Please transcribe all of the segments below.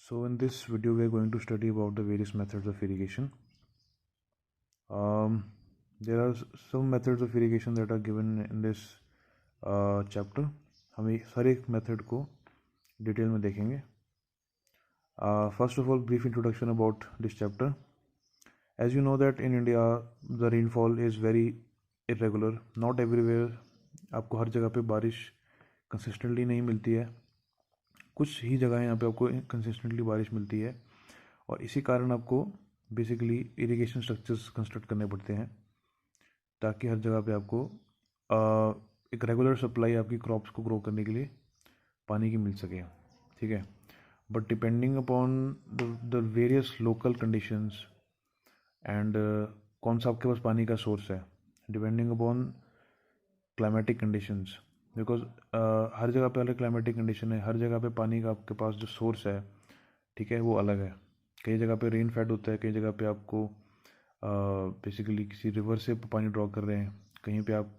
So in this video we are going to study about the various methods of irrigation. There are some methods of irrigation that are given in this chapter. हम हर एक method को detail में देखेंगे. First of all, brief introduction about this chapter. As you know that in India the rainfall is very irregular. Not everywhere आपको हर जगह पे बारिश कंसिस्टेंटली नहीं मिलती है. कुछ ही जगह यहाँ पे आपको कंसिस्टेंटली बारिश मिलती है और इसी कारण आपको बेसिकली इरिगेशन स्ट्रक्चर्स कंस्ट्रक्ट करने पड़ते हैं ताकि हर जगह पे आपको एक रेगुलर सप्लाई आपकी क्रॉप्स को ग्रो करने के लिए पानी की मिल सके. ठीक है, but depending upon the various local conditions and कौन सा आपके पास पानी का सोर्स है, depending upon climatic conditions, because हर जगह पे अलग क्लाइमेटिक कंडीशन है. हर जगह पे पानी का आपके पास जो सोर्स है, ठीक है, वो अलग है. कई जगह पे रेन फेड होता है, कई जगह पे आपको बेसिकली किसी रिवर से पानी ड्रॉ कर रहे हैं, कहीं पे आप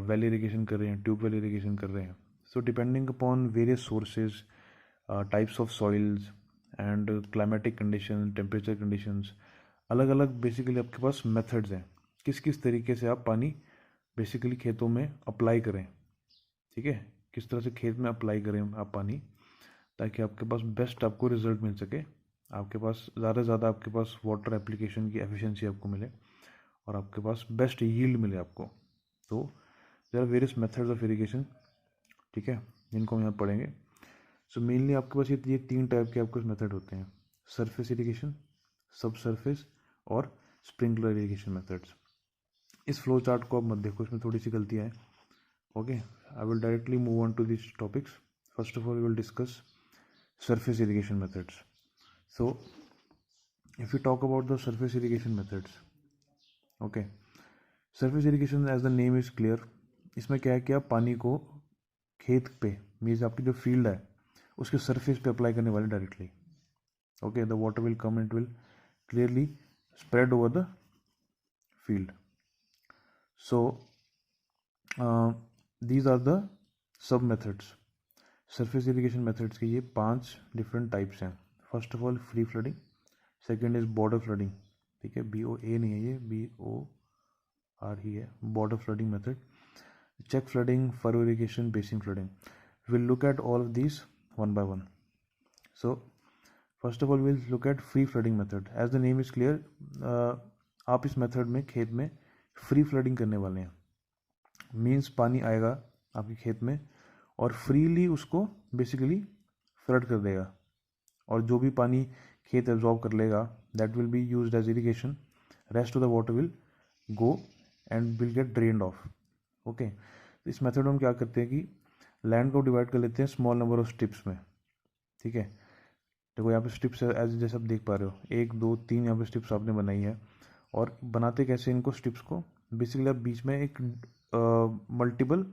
वेल इरिगेशन कर रहे हैं, ट्यूबवेल इरिगेशन कर रहे हैं. So depending upon various sources, types of soils and climatic condition, temperature conditions, अलग अलग बेसिकली आपके पास मेथड्स हैं किस किस तरीके से आप पानी बेसिकली खेतों में अप्लाई करें. ठीक है, किस तरह से खेत में अप्लाई करें आप पानी ताकि आपके पास बेस्ट आपको रिजल्ट मिल सके, आपके पास ज़्यादा से ज़्यादा आपके पास वाटर एप्लीकेशन की एफिशिएंसी आपको मिले और आपके पास बेस्ट यील्ड मिले आपको. तो there are various methods of irrigation, ठीक है, जिनको हम यहाँ पढ़ेंगे. सो मेनली आपके पास ये तीन टाइप के आपके मेथड होते हैं: सरफेस इरिगेशन, सब सरफेस और स्प्रिंकलर इरिगेशन मेथड्स. इस फ्लो चार्ट को आप मत देखो, इसमें थोड़ी सी गलतियाँ हैं. Okay, I will directly move on to these topics. First of all, we will discuss surface irrigation methods. So, if we talk about the surface irrigation methods, okay, surface irrigation as the name is clear. इसमें क्या है कि आप पानी को खेत पे, means आपकी जो फील्ड है उसके सरफेस पे अप्लाई करने वाले directly. Okay, the water will come, it will clearly spread over the field. So these are the सब मेथड्स. सरफेस इरिगेशन मेथड्स के ये 5 डिफरेंट टाइप्स हैं. First of all free flooding, second is border flooding. ठीक है, BOA नहीं है, ये BOR ही है, border flooding method. Check flooding, furrow irrigation, basin flooding. Will look at all of these one by one. So first of all will look at free flooding method. As the name is clear, आप इस method में खेत में free flooding करने वाले हैं. Means पानी आएगा आपके खेत में और फ्रीली उसको बेसिकली फ्लड कर देगा और जो भी पानी खेत एब्जॉर्ब कर लेगा that will be used as irrigation. Rest of the water will go and will get drained off. Okay, इस मेथड में हम क्या करते हैं कि लैंड को डिवाइड कर लेते हैं स्मॉल नंबर ऑफ स्ट्रिप्स में. ठीक है, देखो यहाँ पे स्ट्रिप्स एज जैसे आप देख पा रहे हो, 1 2 3 यहाँ पे स्ट्रिप्स आपने बनाई है. और बनाते कैसे इनको स्ट्रिप्स को, बेसिकली आप बीच में एक मल्टीपल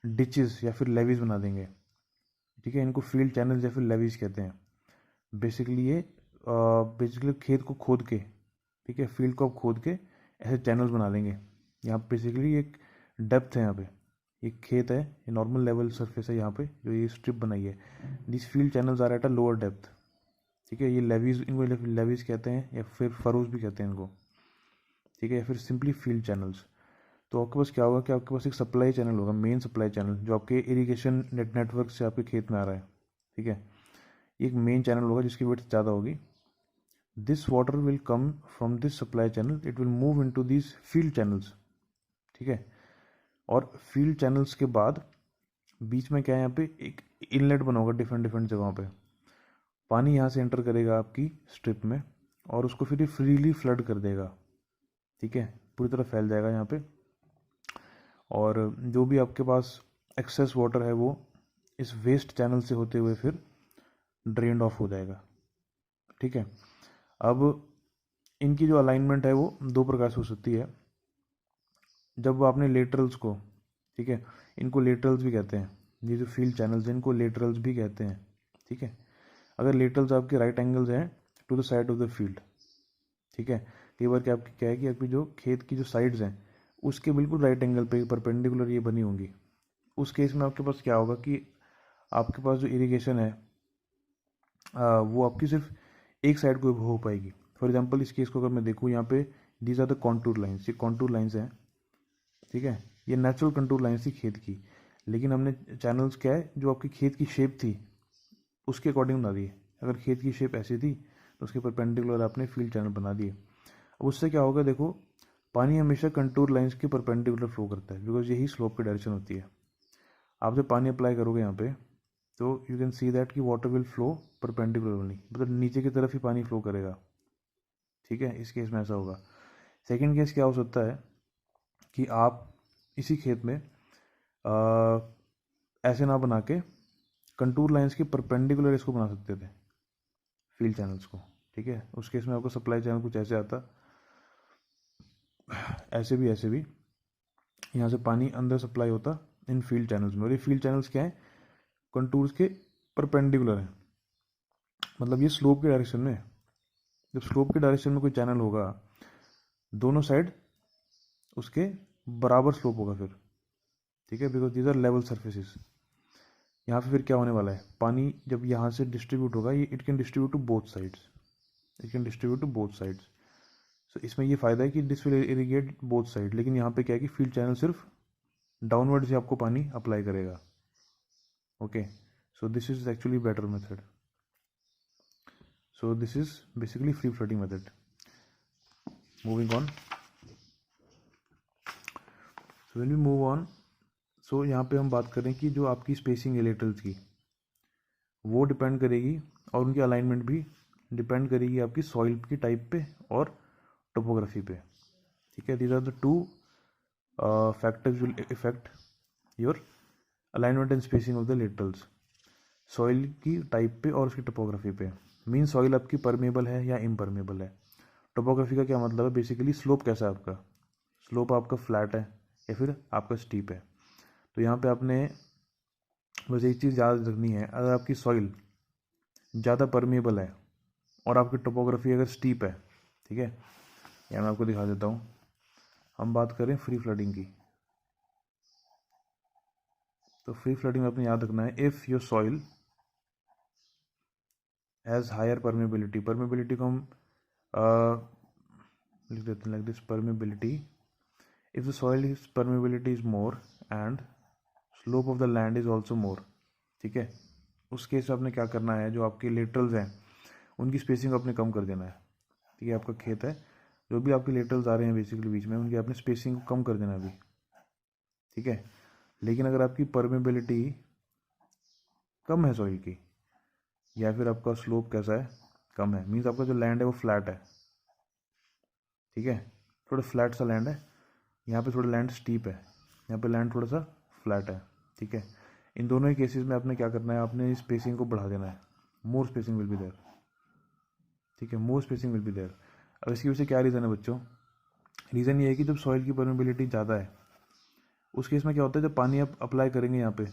डिचेस या फिर लेवीज बना देंगे. ठीक है, इनको फील्ड चैनल्स या फिर लेवीज कहते हैं. बेसिकली ये बेसिकली खेत को खोद के, ठीक है, फील्ड को आप खोद के ऐसे चैनल्स बना लेंगे. यहाँ बेसिकली एक डेप्थ है, यहाँ पे एक खेत है, ये नॉर्मल लेवल सरफेस है, यहाँ पे जो ये स्ट्रिप बनाई है, this field channels are at a lower depth. ठीक है, ये लेवीज, इनको लेवीज कहते हैं या फिर फरोज भी कहते हैं इनको. ठीक है, या फिर सिंपली फील्ड चैनल्स. तो आपके पास क्या होगा कि आपके पास एक सप्लाई चैनल होगा, मेन सप्लाई चैनल जो आपके इरिगेशन नेटवर्क से आपके खेत में आ रहा है. ठीक है, एक मेन चैनल होगा जिसकी विड्थ ज़्यादा होगी. This water will come from this supply channel, it will move into this field channels. ठीक है, और फील्ड चैनल्स के बाद बीच में क्या है, यहाँ पे एक इनलेट बना होगा डिफरेंट डिफरेंट जगहों पे. पानी यहाँ से एंटर करेगा आपकी स्ट्रिप में और उसको फिर फ्रीली फ्लड कर देगा. ठीक है, पूरी तरह फैल जाएगा यहाँ पे और जो भी आपके पास एक्सेस वाटर है वो इस वेस्ट चैनल से होते हुए फिर ड्रेन्ड ऑफ हो जाएगा. ठीक है, अब इनकी जो अलाइनमेंट है वो 2 प्रकार से हो सकती है. जब आपने लेटरल्स को, ठीक है, इनको लेटरल्स भी कहते हैं, ये जो फील्ड चैनल्स हैं इनको लेटरल्स भी कहते हैं. ठीक है, अगर लेटरल्स आपके राइट एंगल्स हैं to the side of the field. ठीक है, कई बार क्या है कि आपकी जो खेत की जो साइड्स हैं उसके बिल्कुल राइट एंगल पे परपेंडिकुलर ये बनी होंगी. उस केस में आपके पास क्या होगा कि आपके पास जो इरिगेशन है वो आपकी सिर्फ एक साइड को हो पाएगी। फॉर एग्जांपल इस केस को अगर मैं देखूँ यहाँ पे, these are the contour lines, ये कॉन्टूर लाइन्स हैं, ठीक है, ये नेचुरल कंटूर लाइन्स थी खेत की, लेकिन हमने चैनल्स क्या है जो आपकी खेत की शेप थी उसके अकॉर्डिंग बना दिए। अगर खेत की शेप ऐसी थी तो उसके परपेंडिकुलर आपने फील्ड चैनल बना दिए। अब उससे क्या होगा, देखो पानी हमेशा कंटूर लाइन्स के परपेंडिकुलर फ्लो करता है, बिकॉज यही स्लोप की डायरेक्शन होती है। आप जब पानी अप्लाई करोगे यहाँ पे तो यू कैन सी दैट कि water will flow perpendicular only, मतलब नीचे की तरफ ही पानी फ्लो करेगा, ठीक है, इस केस में ऐसा होगा। सेकेंड केस क्या हो सकता है कि आप इसी खेत में ऐसे ना बना के कंटूर लाइंस के परपेंडिकुलर इसको बना सकते थे फील्ड चैनल्स को, ठीक है। उस केस में आपको सप्लाई चैनल कुछ ऐसे आता, ऐसे भी यहाँ से पानी अंदर सप्लाई होता इन फील्ड चैनल्स में, और ये फील्ड चैनल्स क्या है, कंटूर्स के परपेंडिकुलर है, मतलब ये स्लोप के डायरेक्शन में। जब स्लोप के डायरेक्शन में कोई चैनल होगा दोनों साइड उसके बराबर स्लोप होगा फिर, ठीक है, because these are level surfaces. यहाँ पे फिर क्या होने वाला है, पानी जब यहाँ से डिस्ट्रीब्यूट होगा, ये it can distribute to both sides, it can distribute to both sides. So इसमें ये फ़ायदा है कि this will irrigate both side, लेकिन यहाँ पे क्या है कि फील्ड चैनल सिर्फ डाउनवर्ड से आपको पानी अप्लाई करेगा। Okay, so this is actually better method. So this is basically free floating method. Moving on, so when we move on, so यहाँ पे हम बात करें कि जो आपकी स्पेसिंग है लेटरल्स की वो डिपेंड करेगी, और उनकी अलाइनमेंट भी डिपेंड करेगी आपकी सॉइल की टाइप पे और टोपोग्राफी पे, ठीक है। These are the two factors will effect your alignment and spacing of the laterals, soil की टाइप पे और उसकी टोपोग्राफी पे। मीन सॉइल आपकी परमेबल है या इम्परमेबल है। टोपोग्राफी का क्या मतलब है, बेसिकली स्लोप कैसा है आपका, स्लोप आपका फ्लैट है या फिर आपका स्टीप है। तो यहाँ पे आपने बस एक चीज़ याद रखनी है, अगर आपकी सॉइल ज़्यादा परमेबल है और आपकी टोपोग्राफी अगर स्टीप है, ठीक है, या मैं आपको दिखा देता हूँ, हम बात करें फ्री फ्लडिंग की। तो फ्री फ्लडिंग में अपने याद रखना है, if your soil has higher permeability, permeability को हम लिख देते हैं like this, permeability, if the soil is permeability is more and slope of the land is also more, ठीक है, उस केस में आपने क्या करना है, जो आपके लेटरल्स हैं उनकी स्पेसिंग आपने कम कर देना है, ठीक है। आपका खेत है, जो भी आपके लेटरल्स आ रहे हैं बेसिकली बीच में, उनकी आपने स्पेसिंग को कम कर देना अभी, ठीक है। लेकिन अगर आपकी परमेबिलिटी कम है सॉइल की, या फिर आपका स्लोप कैसा है, कम है, मीन्स आपका जो लैंड है वो फ्लैट है, ठीक है, थोड़ा फ्लैट सा लैंड है, यहाँ पे थोड़ा लैंड स्टीप है, यहाँ पे लैंड थोड़ा सा फ्लैट है, ठीक है। इन दोनों ही केसेस में आपने क्या करना है, आपने स्पेसिंग को बढ़ा देना है, मोर स्पेसिंग विल बी देयर, ठीक है, मोर स्पेसिंग विल बी देयर। अब इसकी वजह से क्या रीज़न है बच्चों, रीज़न ये है कि जब सॉइल की परमेबिलिटी ज़्यादा है उस केस में क्या होता है, जब पानी आप अप्लाई करेंगे यहाँ पे,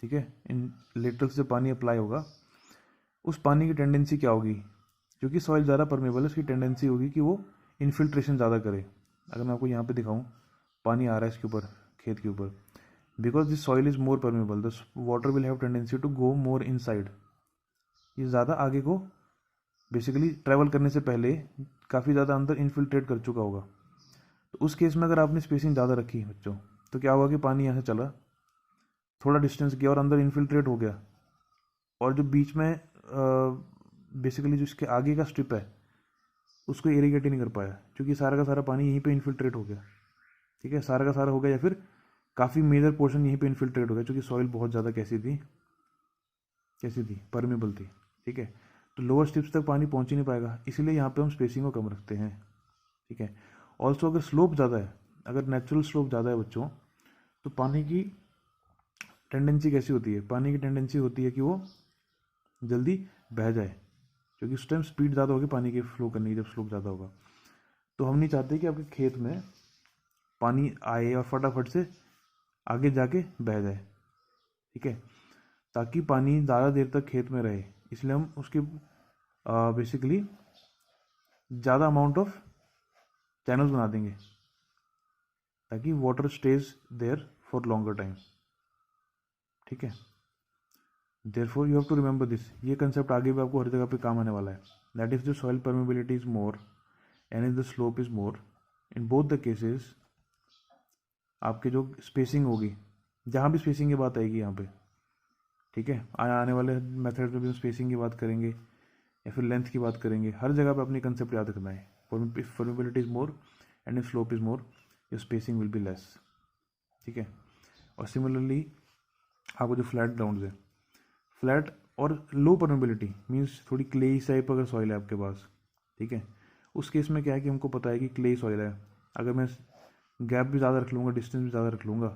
ठीक है, इन लेटरल्स से पानी अप्लाई होगा, उस पानी की टेंडेंसी क्या होगी, क्योंकि सॉइल ज़्यादा परमेबल है, उसकी टेंडेंसी होगी कि वो इन्फिल्ट्रेशन ज़्यादा करे। अगर मैं आपको यहाँ पे दिखाऊँ, पानी आ रहा है इसके ऊपर, खेत के ऊपर, because this soil is more permeable the water will have tendency to go more inside, ये ज़्यादा आगे को बेसिकली ट्रैवल करने से पहले काफ़ी ज़्यादा अंदर इन्फिल्ट्रेट कर चुका होगा। तो उस केस में अगर आपने स्पेसिंग ज़्यादा रखी बच्चों, तो क्या होगा कि पानी यहाँ से चला, थोड़ा डिस्टेंस गया और अंदर इन्फिल्ट्रेट हो गया, और जो बीच में बेसिकली जो इसके आगे का स्ट्रिप है उसको इरिगेट ही नहीं कर पाया, क्योंकि सारा का सारा पानी यहीं पे इन्फिल्ट्रेट हो गया, ठीक है, सारा का सारा हो गया, या फिर काफ़ी मेजर पोर्शन यहीं पे इन्फिल्ट्रेट हो गया, क्योंकि सॉइल बहुत ज़्यादा कैसी थी, परमेबल थी, ठीक है। तो लोअर स्ट्रिप्स तक पानी पहुंच ही नहीं पाएगा, इसीलिए यहाँ पे हम स्पेसिंग को कम रखते हैं, ठीक है। ऑल्सो अगर स्लोप ज़्यादा है, अगर नेचुरल स्लोप ज़्यादा है बच्चों, तो पानी की टेंडेंसी कैसी होती है, पानी की टेंडेंसी होती है कि वो जल्दी बह जाए, क्योंकि उस टाइम स्पीड ज़्यादा होगी पानी की फ्लो करने की, जब स्लोप ज़्यादा होगा। तो हम नहीं चाहते कि आपके खेत में पानी आए और फटाफट से आगे जाके बह जाए, ठीक है, ताकि पानी ज़्यादा देर तक खेत में रहे, इसलिए हम उसके बेसिकली ज़्यादा अमाउंट ऑफ चैनल्स बना देंगे, ताकि water stays there for longer time, ठीक है। Therefore you have to remember this, ये कंसेप्ट आगे भी आपको हर जगह पे काम आने वाला है। That if the soil permeability is more and if the slope is more, in both the cases आपकी जो स्पेसिंग होगी, जहाँ भी स्पेसिंग की बात आएगी यहाँ पे, ठीक है, आने वाले मेथड में भी स्पेसिंग की बात करेंगे या फिर लेंथ की बात करेंगे, हर जगह पे अपनी कंसेप्ट याद रखना है। Permeability is more and if slope is more, your spacing will be less, ठीक है। और सिमिलरली आपको जो फ्लैट ग्राउंड है, फ्लैट और लो परमेबिलिटी मीन्स थोड़ी क्लेई टाइप अगर सॉइल है आपके पास, ठीक है, उस केस में क्या है कि हमको पता है कि क्लेई सॉइल है, अगर मैं गैप भी ज़्यादा रख लूँगा, डिस्टेंस भी ज़्यादा रख लूँगा,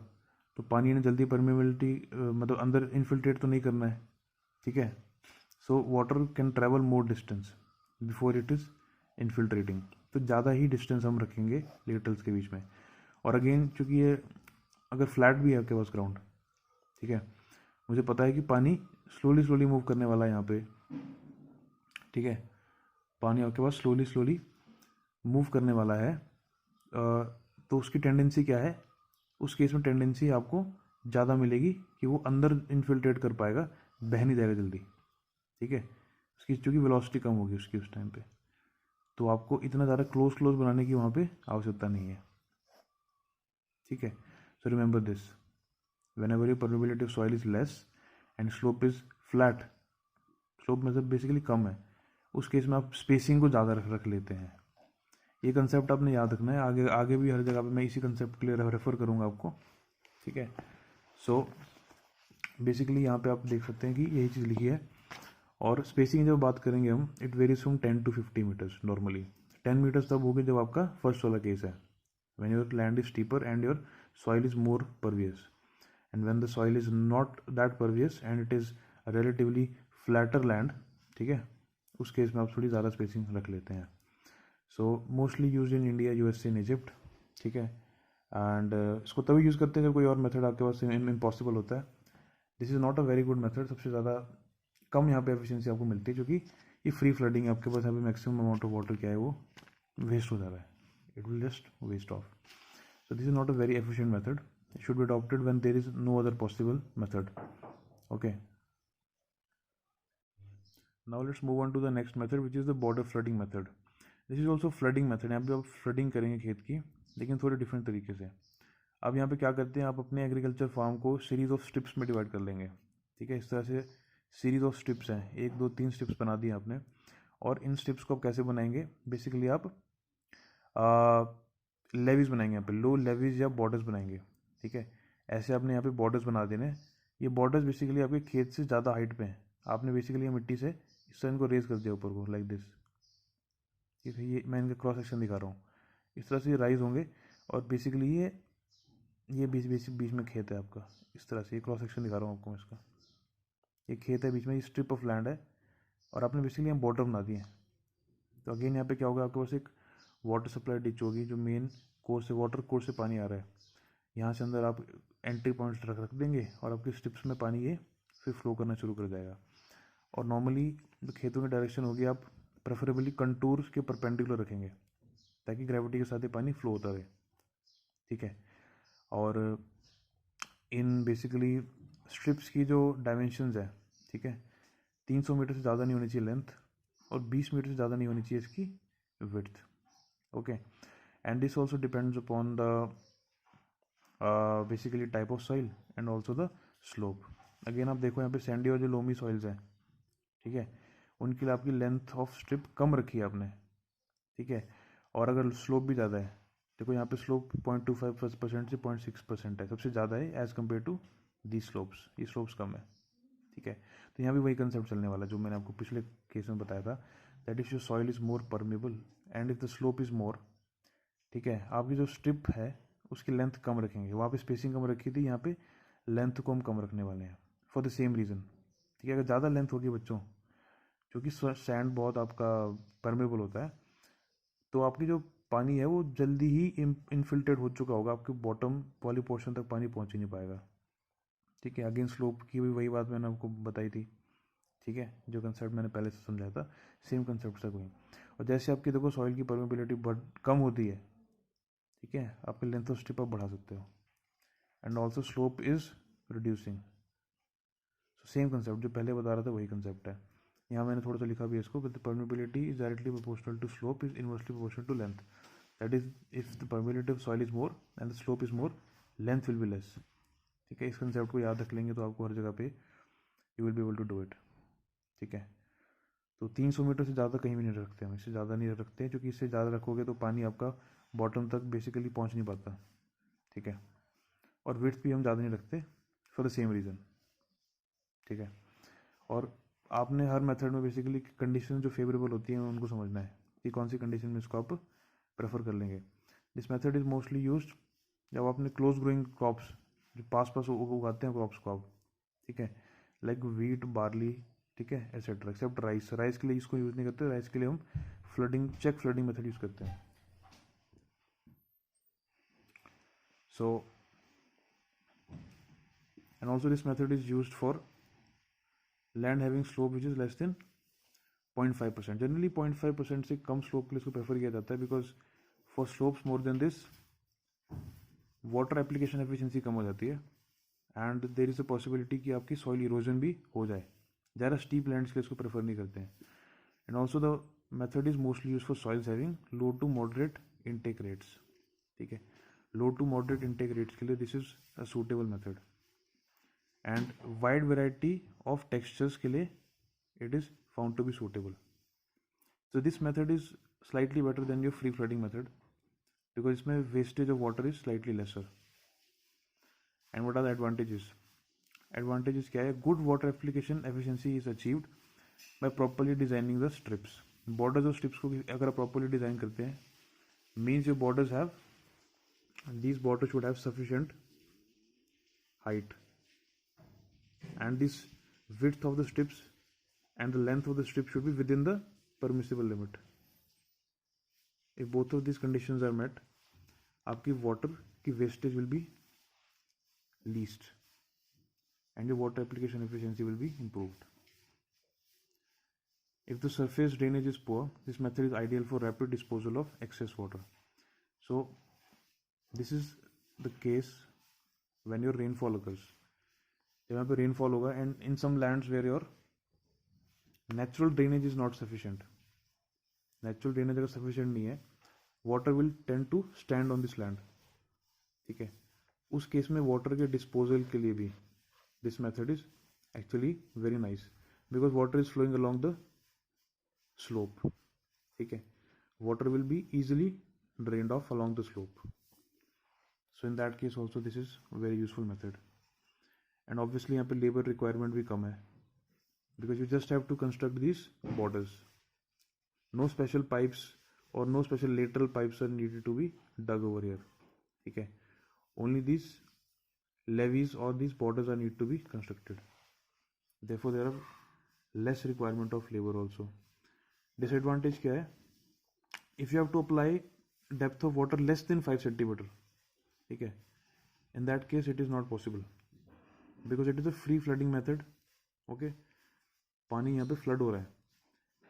तो पानी ने जल्दी परमेबिलिटी मतलब अंदर इन्फिल्ट्रेट तो नहीं करना है, ठीक है। So water can travel more distance before it is infiltrating, तो ज़्यादा ही डिस्टेंस हम रखेंगे लेटल्स के बीच में। और अगेन चूँकि ये अगर फ्लैट भी है आपके पास ग्राउंड, ठीक है, मुझे पता है कि पानी स्लोली स्लोली मूव करने वाला है यहाँ पे, ठीक है, पानी आपके पास स्लोली स्लोली मूव करने वाला है, तो उसकी टेंडेंसी क्या है, उस केस में टेंडेंसी आपको ज़्यादा मिलेगी कि वो अंदर इन्फिल्ट्रेट कर पाएगा, बह नहीं जाएगा जल्दी, ठीक है, उसकी चूँकि वेलोसिटी कम होगी उसकी उस टाइम पे, तो आपको इतना ज़्यादा क्लोज क्लोज बनाने की वहाँ पे आवश्यकता नहीं है, ठीक है। So remember this, whenever your permeability of soil is less and slope is flat, slope मतलब बेसिकली कम है, उस केस में आप स्पेसिंग को ज़्यादा रख लेते हैं। ये कंसेप्ट आपने याद रखना है, आगे आगे भी हर जगह पे मैं इसी कंसेप्ट के लिए रेफर करूँगा आपको, ठीक है। सो बेसिकली यहाँ पे आप देख सकते हैं कि यही चीज़ लिखी है। और स्पेसिंग जब बात करेंगे हम, it varies from 10 to 50 metres normally. 10 metres तब होगी जब आपका फर्स्ट वाला केस है, when your land is steeper and your soil is more pervious, and when the soil is not that pervious and it is a relatively flatter land, ठीक है, उस case में आप थोड़ी ज़्यादा स्पेसिंग रख लेते हैं। So mostly use in India, USA and Egypt, ठीक है। एंड इसको तभी यूज़ करते हैं जब कोई और मेथड आपके पास इम्पॉसिबल होता है। This is not a very good method, सबसे ज़्यादा कम यहाँ पे एफिशिएंसी आपको मिलती है, क्योंकि ये फ्री फ्लडिंग है आपके पास, यहाँ पे मैक्सिमम अमाउंट ऑफ वाटर क्या है वो वेस्ट हो जा रहा है, it will just waste off. So this is not a very efficient method. It should be adopted when there is no other possible method. Okay. Now let's move on to the next method, which is the border flooding method. This is also flooding method. यहाँ पे आप flooding करेंगे खेत की, लेकिन थोड़े different तरीके से। अब यहाँ पे क्या करते हैं, आप अपने एग्रीकल्चर फार्म को सीरीज ऑफ स्ट्रिप्स में डिवाइड कर लेंगे, ठीक है। इस तरह से सीरीज ऑफ स्ट्रिप्स हैं, 1 2 3 स्ट्रिप्स बना दी आपने। और इन स्ट्रिप्स को आप कैसे बनाएंगे, बेसिकली आप लेवीज बनाएंगे, यहाँ पे लो लेवीज या बॉर्डर्स बनाएंगे, ठीक है। ऐसे आपने यहाँ पे बॉर्डर्स बना देने। ये बॉर्डर्स बेसिकली आपके खेत से ज़्यादा हाइट पे हैं, आपने बेसिकली मिट्टी से इस तरह इनको रेज कर दिया ऊपर को, लाइक दिस, ठीक है। ये मैं इनका क्रॉस सेक्शन दिखा रहा हूँ, इस तरह से ये राइज होंगे। और बेसिकली ये बीच में खेत है आपका, इस तरह से ये क्रॉस सेक्शन दिखा रहा हूँ आपको इसका, ये खेत है बीच में, ये स्ट्रिप ऑफ लैंड है, और आपने बेसिकली यहाँ बॉर्डर बना दिए हैं। तो अगेन यहाँ पे क्या होगा, आपके पास एक वाटर सप्लाई डिच होगी, जो मेन कोर्स से, वाटर कोर्स से पानी आ रहा है, यहाँ से अंदर आप एंट्री पॉइंट्स रख देंगे, और आपकी स्ट्रिप्स में पानी ये फिर फ्लो करना शुरू कर जाएगा। और नॉर्मली जो खेतों की डायरेक्शन होगी, आप प्रेफरेबली कंटूर्स के परपेंडिकुलर रखेंगे, ताकि ग्रेविटी के साथ ही पानी फ्लो होता रहे, ठीक है। और इन बेसिकली स्ट्रिप्स की जो डायमेंशंस है, ठीक है, 300 मीटर से ज़्यादा नहीं होनी चाहिए लेंथ, और 20 मीटर से ज़्यादा नहीं होनी चाहिए इसकी width, okay. And this also depends upon the basically type of soil and also the slope. Again आप देखो यहाँ पे सैंडी और जो लोमी सॉइल्स हैं, ठीक है, उनके लिए आपकी लेंथ ऑफ स्ट्रिप कम रखी है आपने, ठीक है। और अगर स्लोप भी ज़्यादा है, देखो यहाँ पे स्लोप 0.25% से 0.6% है, सबसे ज़्यादा है as compare to the slopes, ये स्लोप्स कम है, ठीक है। तो यहाँ भी वही कंसेप्ट चलने वाला जो मैंने आपको पिछले केस में बताया था, that if your soil is more permeable and if the slope is more, ठीक है, आपकी जो स्ट्रिप है उसकी लेंथ कम रखेंगे, वहाँ पे स्पेसिंग कम रखी थी, यहाँ पे लेंथ को हम कम रखने वाले हैं फॉर द सेम रीज़न, ठीक है। अगर ज़्यादा लेंथ होगी बच्चों, क्योंकि सैंड बहुत आपका परमेबल होता है, तो आपकी जो पानी है वो जल्दी ही इनफिल्ट्रेट हो चुका होगा, आपके बॉटम वाली पोर्शन तक पानी पहुंच ही नहीं पाएगा, ठीक है। अगेन स्लोप की भी वही बात मैंने आपको बताई थी, ठीक है, जो कंसेप्ट मैंने पहले से समझाया था, सेम कंसेप्ट तक वही। और जैसे आपकी देखो सॉइल की परमेबिलिटी कम होती है, ठीक है, आपकी लेंथ ऑफ स्ट्रिप आप बढ़ा सकते हो, and also slope is reducing. Same concept जो पहले बता रहा था वही कंसेप्ट है। यहाँ मैंने थोड़ा सा लिखा भी है इसको, with the permeability is directly proportional to slope is inversely proportional to length, that is if the permeability of soil is more and the slope is more, length will be less. ठीक है, इस concept को याद रख लेंगे तो आपको हर जगह पे you will be able to do it. ठीक है, तो 300 मीटर से ज़्यादा कहीं भी नहीं रखते हम, इससे ज़्यादा नहीं रखते क्योंकि इससे ज़्यादा रखोगे तो पानी आपका बॉटम तक बेसिकली पहुंच नहीं पाता। ठीक है, और विड्थ भी हम ज़्यादा नहीं रखते फॉर द सेम रीज़न। ठीक है, और आपने हर मेथड में बेसिकली कंडीशन जो फेवरेबल होती हैं उनको समझना है कि कौन सी कंडीशन में इसको आप प्रेफर कर लेंगे। This method is mostly used जब आपने क्लोज ग्रोइंग क्रॉप्स जो पास पास उगाते हैं क्रॉप्स को आप, ठीक है, लाइक वीट, बार्ली, ठीक है, एटसेट्रा, एक्सेप्ट राइस। राइस के लिए इसको यूज़ नहीं करते, राइस के लिए हम flooding, check flooding method use करते हैं। So and also this method is used for land having slope which is less than 0.5%। Generally 0.5% से कम स्लोप के लिए इसको प्रेफर किया जाता है, because for slopes more than this water application efficiency कम हो जाती है and there is a possibility कि आपकी सॉइल इरोजन भी हो जाए। ज़्यादा स्टीप लैंड्स के लिए इसको प्रेफर नहीं करते हैं। And also the method is mostly use for soils having low to moderate intake rates. ठीक है, low to moderate intake rates के लिए this is a suitable method. And wide variety of textures के लिए it is found to be suitable. So this method is slightly better than your free flooding method because इसमें wastage of water is slightly lesser. And what are the advantages? Advantages क्या है? Good water application efficiency is achieved by properly designing the strips. Borders of strips को अगर आप properly design करते हैं, means your borders have, these borders should have sufficient height and this width of the strips and the length of the strip should be within the permissible limit. If both of these conditions are met, आपकी water की wastage will be least and your water application efficiency will be improved. If the surface drainage is poor, this method is ideal for rapid disposal of excess water. So this is the case when your rainfall occurs. जब यहाँ पे rainfall होगा and in some lands where your natural drainage is not sufficient, natural drainage अगर sufficient नहीं है, water will tend to stand on this land. ठीक है, उस केस में water के disposal के लिए भी this method is actually very nice because water is flowing along the slope. ठीक है, water will be easily drained off along the slope. So in that case also this is a very useful method. And obviously यहाँ पे labor requirement भी कम है because you just have to construct these borders. No special pipes or no special lateral pipes are needed to be dug over here. ठीक है, only these levees or these borders are need to be constructed. Therefore there are less requirement of labor also. Disadvantage क्या है? If you have to apply depth of water less than 5 centimeter, ठीक है, in that case it is not possible because it is a free flooding method. Okay, पानी यहाँ पे flood हो रहा है.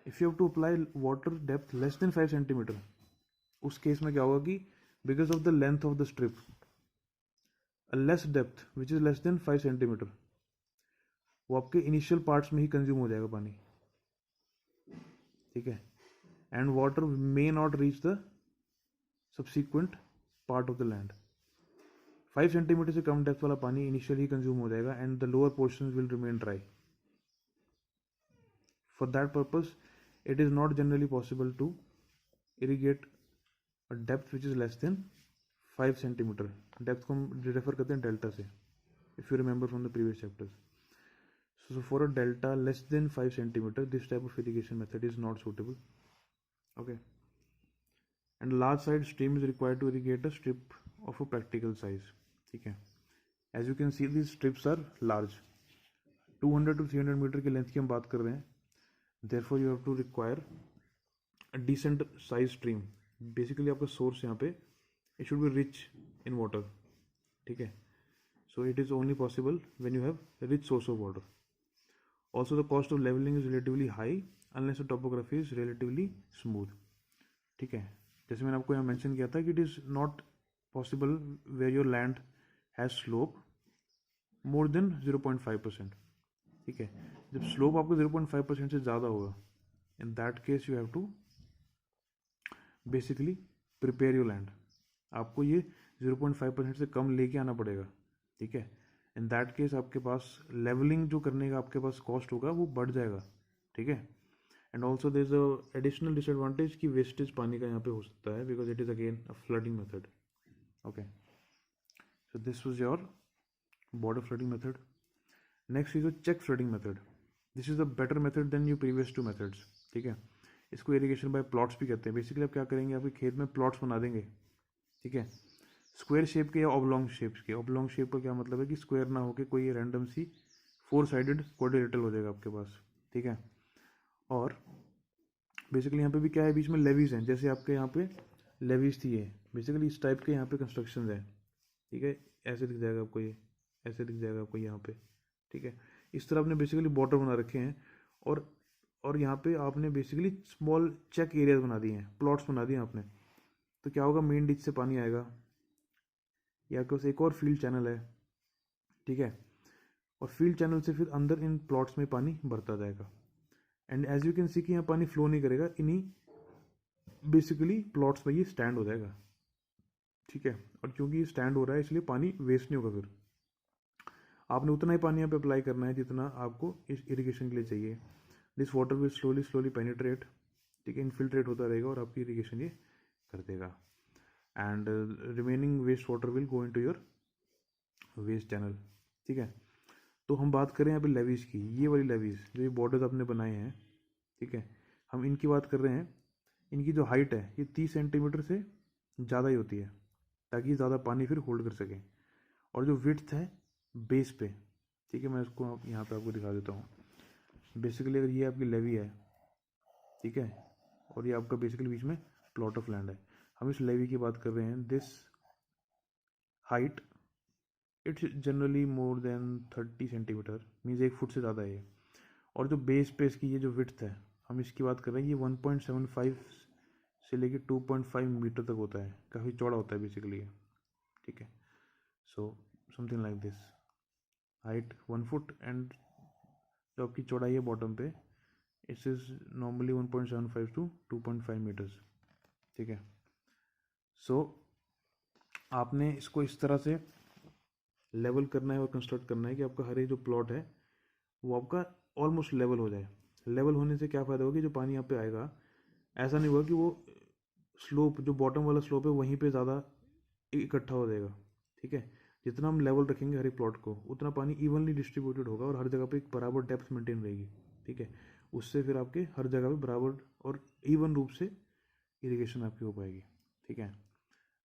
If you have to apply water depth less than 5 centimeter, उस case में क्या होगा कि because of the length of the strip, a less depth which is less than 5 centimeter, वो आपके इनिशियल पार्ट्स में ही कंज्यूम हो जाएगा पानी. ठीक है, and water may not reach the subsequent part of the land. 5 centimetre से कम डेप्थ वाला पानी इनिशियली कंज्यूम हो जाएगा and the lower portion will remain dry. For that purpose it is not generally possible to irrigate a depth which is less than 5 centimetre. Depth को हम refer करते हैं डेल्टा से, if you remember from the previous chapters. So for a delta less than 5 centimeter, this type of irrigation method is not suitable. Okay. And large side stream is required to irrigate a strip of a practical size. Okay. As you can see, these strips are large. 200 to 300 meter की length की हम बात कर रहे हैं. Therefore, you have to require a decent size stream. Basically, आपका source यहाँ पे it should be rich in water. ठीक है. So it is only possible when you have a rich source of water. Also, the cost of leveling is relatively high unless the topography is relatively smooth. ठीक है, जैसे मैंने आपको यहाँ mention किया था कि it is not possible where your land has slope more than 0.5%. ठीक है। जब स्लोप आपको 0.5% से ज़्यादा होगा, in that case you have to basically prepare your land. आपको ये 0.5% से कम लेके आना पड़ेगा, ठीक है। इन दैट केस आपके पास लेवलिंग जो करने का आपके पास कॉस्ट होगा वो बढ़ जाएगा, ठीक है। And also there is a additional disadvantage कि वेस्टेज पानी का यहाँ पे हो सकता है, because it is again a flooding method. Okay, so this was your border flooding method. Next is a check flooding method. This is a better method than you previous two methods, ठीक है। इसको irrigation bye plots भी कहते हैं। Basically आप क्या करेंगे, आपके खेत में प्लॉट्स बना देंगे, ठीक है, स्क्वायर शेप के या ऑब्लॉन्ग शेप्स के। ऑब्लॉन्ग शेप का क्या मतलब है कि स्क्वायर ना होके कोई रैंडम सी 4 साइडेड क्वाड्रिलेटरल हो जाएगा आपके पास, ठीक है। और बेसिकली यहाँ पे भी क्या है, बीच में लेवीज हैं, जैसे आपके यहाँ पे लेवीज थी, है बेसिकली इस टाइप के यहाँ पे कंस्ट्रक्शन है, ठीक है। ऐसे दिख जाएगा आपको ये, ऐसे दिख जाएगा आपको यहाँ पे, ठीक है। इस तरह आपने बेसिकली बॉर्डर बना रखे हैं, और यहाँ पे आपने बेसिकली स्मॉल चेक एरियाज बना दिए हैं, प्लॉट्स बना दिए आपने। तो क्या होगा, मेन डिच से पानी आएगा, या आपके पास एक और फील्ड चैनल है, ठीक है, और फील्ड चैनल से फिर अंदर इन प्लॉट्स में पानी भरता जाएगा। And as you can see कि यहाँ पानी फ्लो नहीं करेगा, इन्हीं बेसिकली प्लॉट्स में ये स्टैंड हो जाएगा, ठीक है। और क्योंकि ये स्टैंड हो रहा है इसलिए पानी वेस्ट नहीं होगा। फिर आपने उतना ही पानी यहाँ पे अप्लाई करना है जितना आपको इस इरिगेशन के लिए चाहिए। This water will slowly slowly penetrate, ठीक है, इनफिल्ट्रेट होता रहेगा और आपकी इरिगेशन ये कर देगा। And remaining waste water will go into your waste channel, ठीक है। तो हम बात करें यहाँ पे लेवीज की, ये वाली लेवीज जो ये बॉर्डर्स आपने बनाए हैं, ठीक है, हम इनकी बात कर रहे हैं। इनकी जो हाइट है ये 30 सेंटीमीटर से ज़्यादा ही होती है, ताकि ज़्यादा पानी फिर होल्ड कर सकें। और जो विड्थ है बेस पे, ठीक है, मैं इसको यहाँ पे आपको दिखा देता हूँ। बेसिकली अगर ये आपकी लेवी है, ठीक है, और ये आपका बेसिकली बीच में प्लॉट ऑफ लैंड है, हम इस लेवी की बात कर रहे हैं। This height it's generally more than 30 centimetre, means 1 foot से ज़्यादा है ये। और जो बेस पे इसकी ये जो विड्थ है, हम इसकी बात कर रहे हैं, ये 1.75 से लेके 2.5 मीटर तक होता है, काफ़ी चौड़ा होता है बेसिकली ये, ठीक है। So something like this, height 1 foot, and जो आपकी चौड़ाई है बॉटम पे, it's is normally 1.75 to 2.5 metres, ठीक है। सो आपने इसको इस तरह से लेवल करना है और कंस्ट्रक्ट करना है कि आपका हर एक जो प्लॉट है वो आपका ऑलमोस्ट लेवल हो जाए। लेवल होने से क्या फ़ायदा होगा कि जो पानी यहाँ पे आएगा, ऐसा नहीं होगा कि वो स्लोप, जो बॉटम वाला स्लोप है वहीं पे ज़्यादा इकट्ठा हो जाएगा, ठीक है। जितना हम लेवल रखेंगे हर एक प्लॉट को, उतना पानी इवनली डिस्ट्रीब्यूटेड होगा और हर जगह पे एक बराबर डेप्थ मेंटेन रहेगी, ठीक है। उससे फिर आपके हर जगह पे बराबर और इवन रूप से इरिगेशन आपकी हो पाएगी, ठीक है।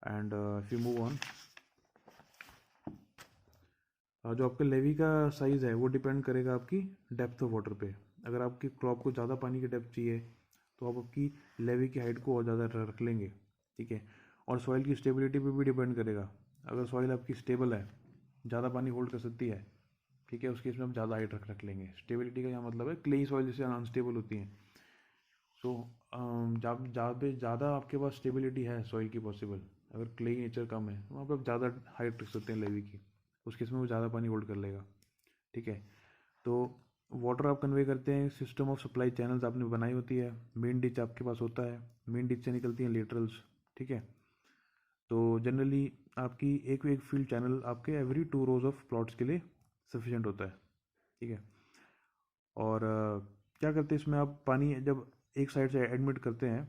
And if you move on, जो आपका लेवी का साइज़ है वो डिपेंड करेगा आपकी डेप्थ ऑफ वाटर पे। अगर आपकी क्रॉप को ज़्यादा पानी की डेप्थ चाहिए तो आप आपकी लेवी की हाइट को और ज़्यादा रख लेंगे, ठीक है। और सॉइल की स्टेबिलिटी पे भी डिपेंड करेगा। अगर सॉइल आपकी स्टेबल है, ज़्यादा पानी होल्ड कर सकती है, ठीक है, उस केस में हम ज़्यादा हाइट रख लेंगे। स्टेबिलिटी का क्या मतलब है, क्लेई सॉइल जैसे अनस्टेबल होती हैं, सो जब जहाँ पे ज़्यादा आपके पास स्टेबिलिटी है सॉइल की पॉसिबल, अगर क्लेई नेचर कम है तो वहाँ पर आप ज़्यादा हाइट रख सकते हैं लेवी की, उस केस में वो ज़्यादा पानी होल्ड कर लेगा, ठीक है। तो वाटर आप कन्वे करते हैं, सिस्टम ऑफ सप्लाई चैनल्स आपने बनाई होती है, मेन डिच आपके पास होता है, मेन डिच से निकलती हैं लेटरल्स, ठीक है। तो जनरली आपकी एक एक फील्ड चैनल आपके एवरी 2 रोज ऑफ प्लॉट्स के लिए सफिशेंट होता है, ठीक है। और क्या करते हैं इसमें, आप पानी जब एक साइड से एडमिट करते हैं,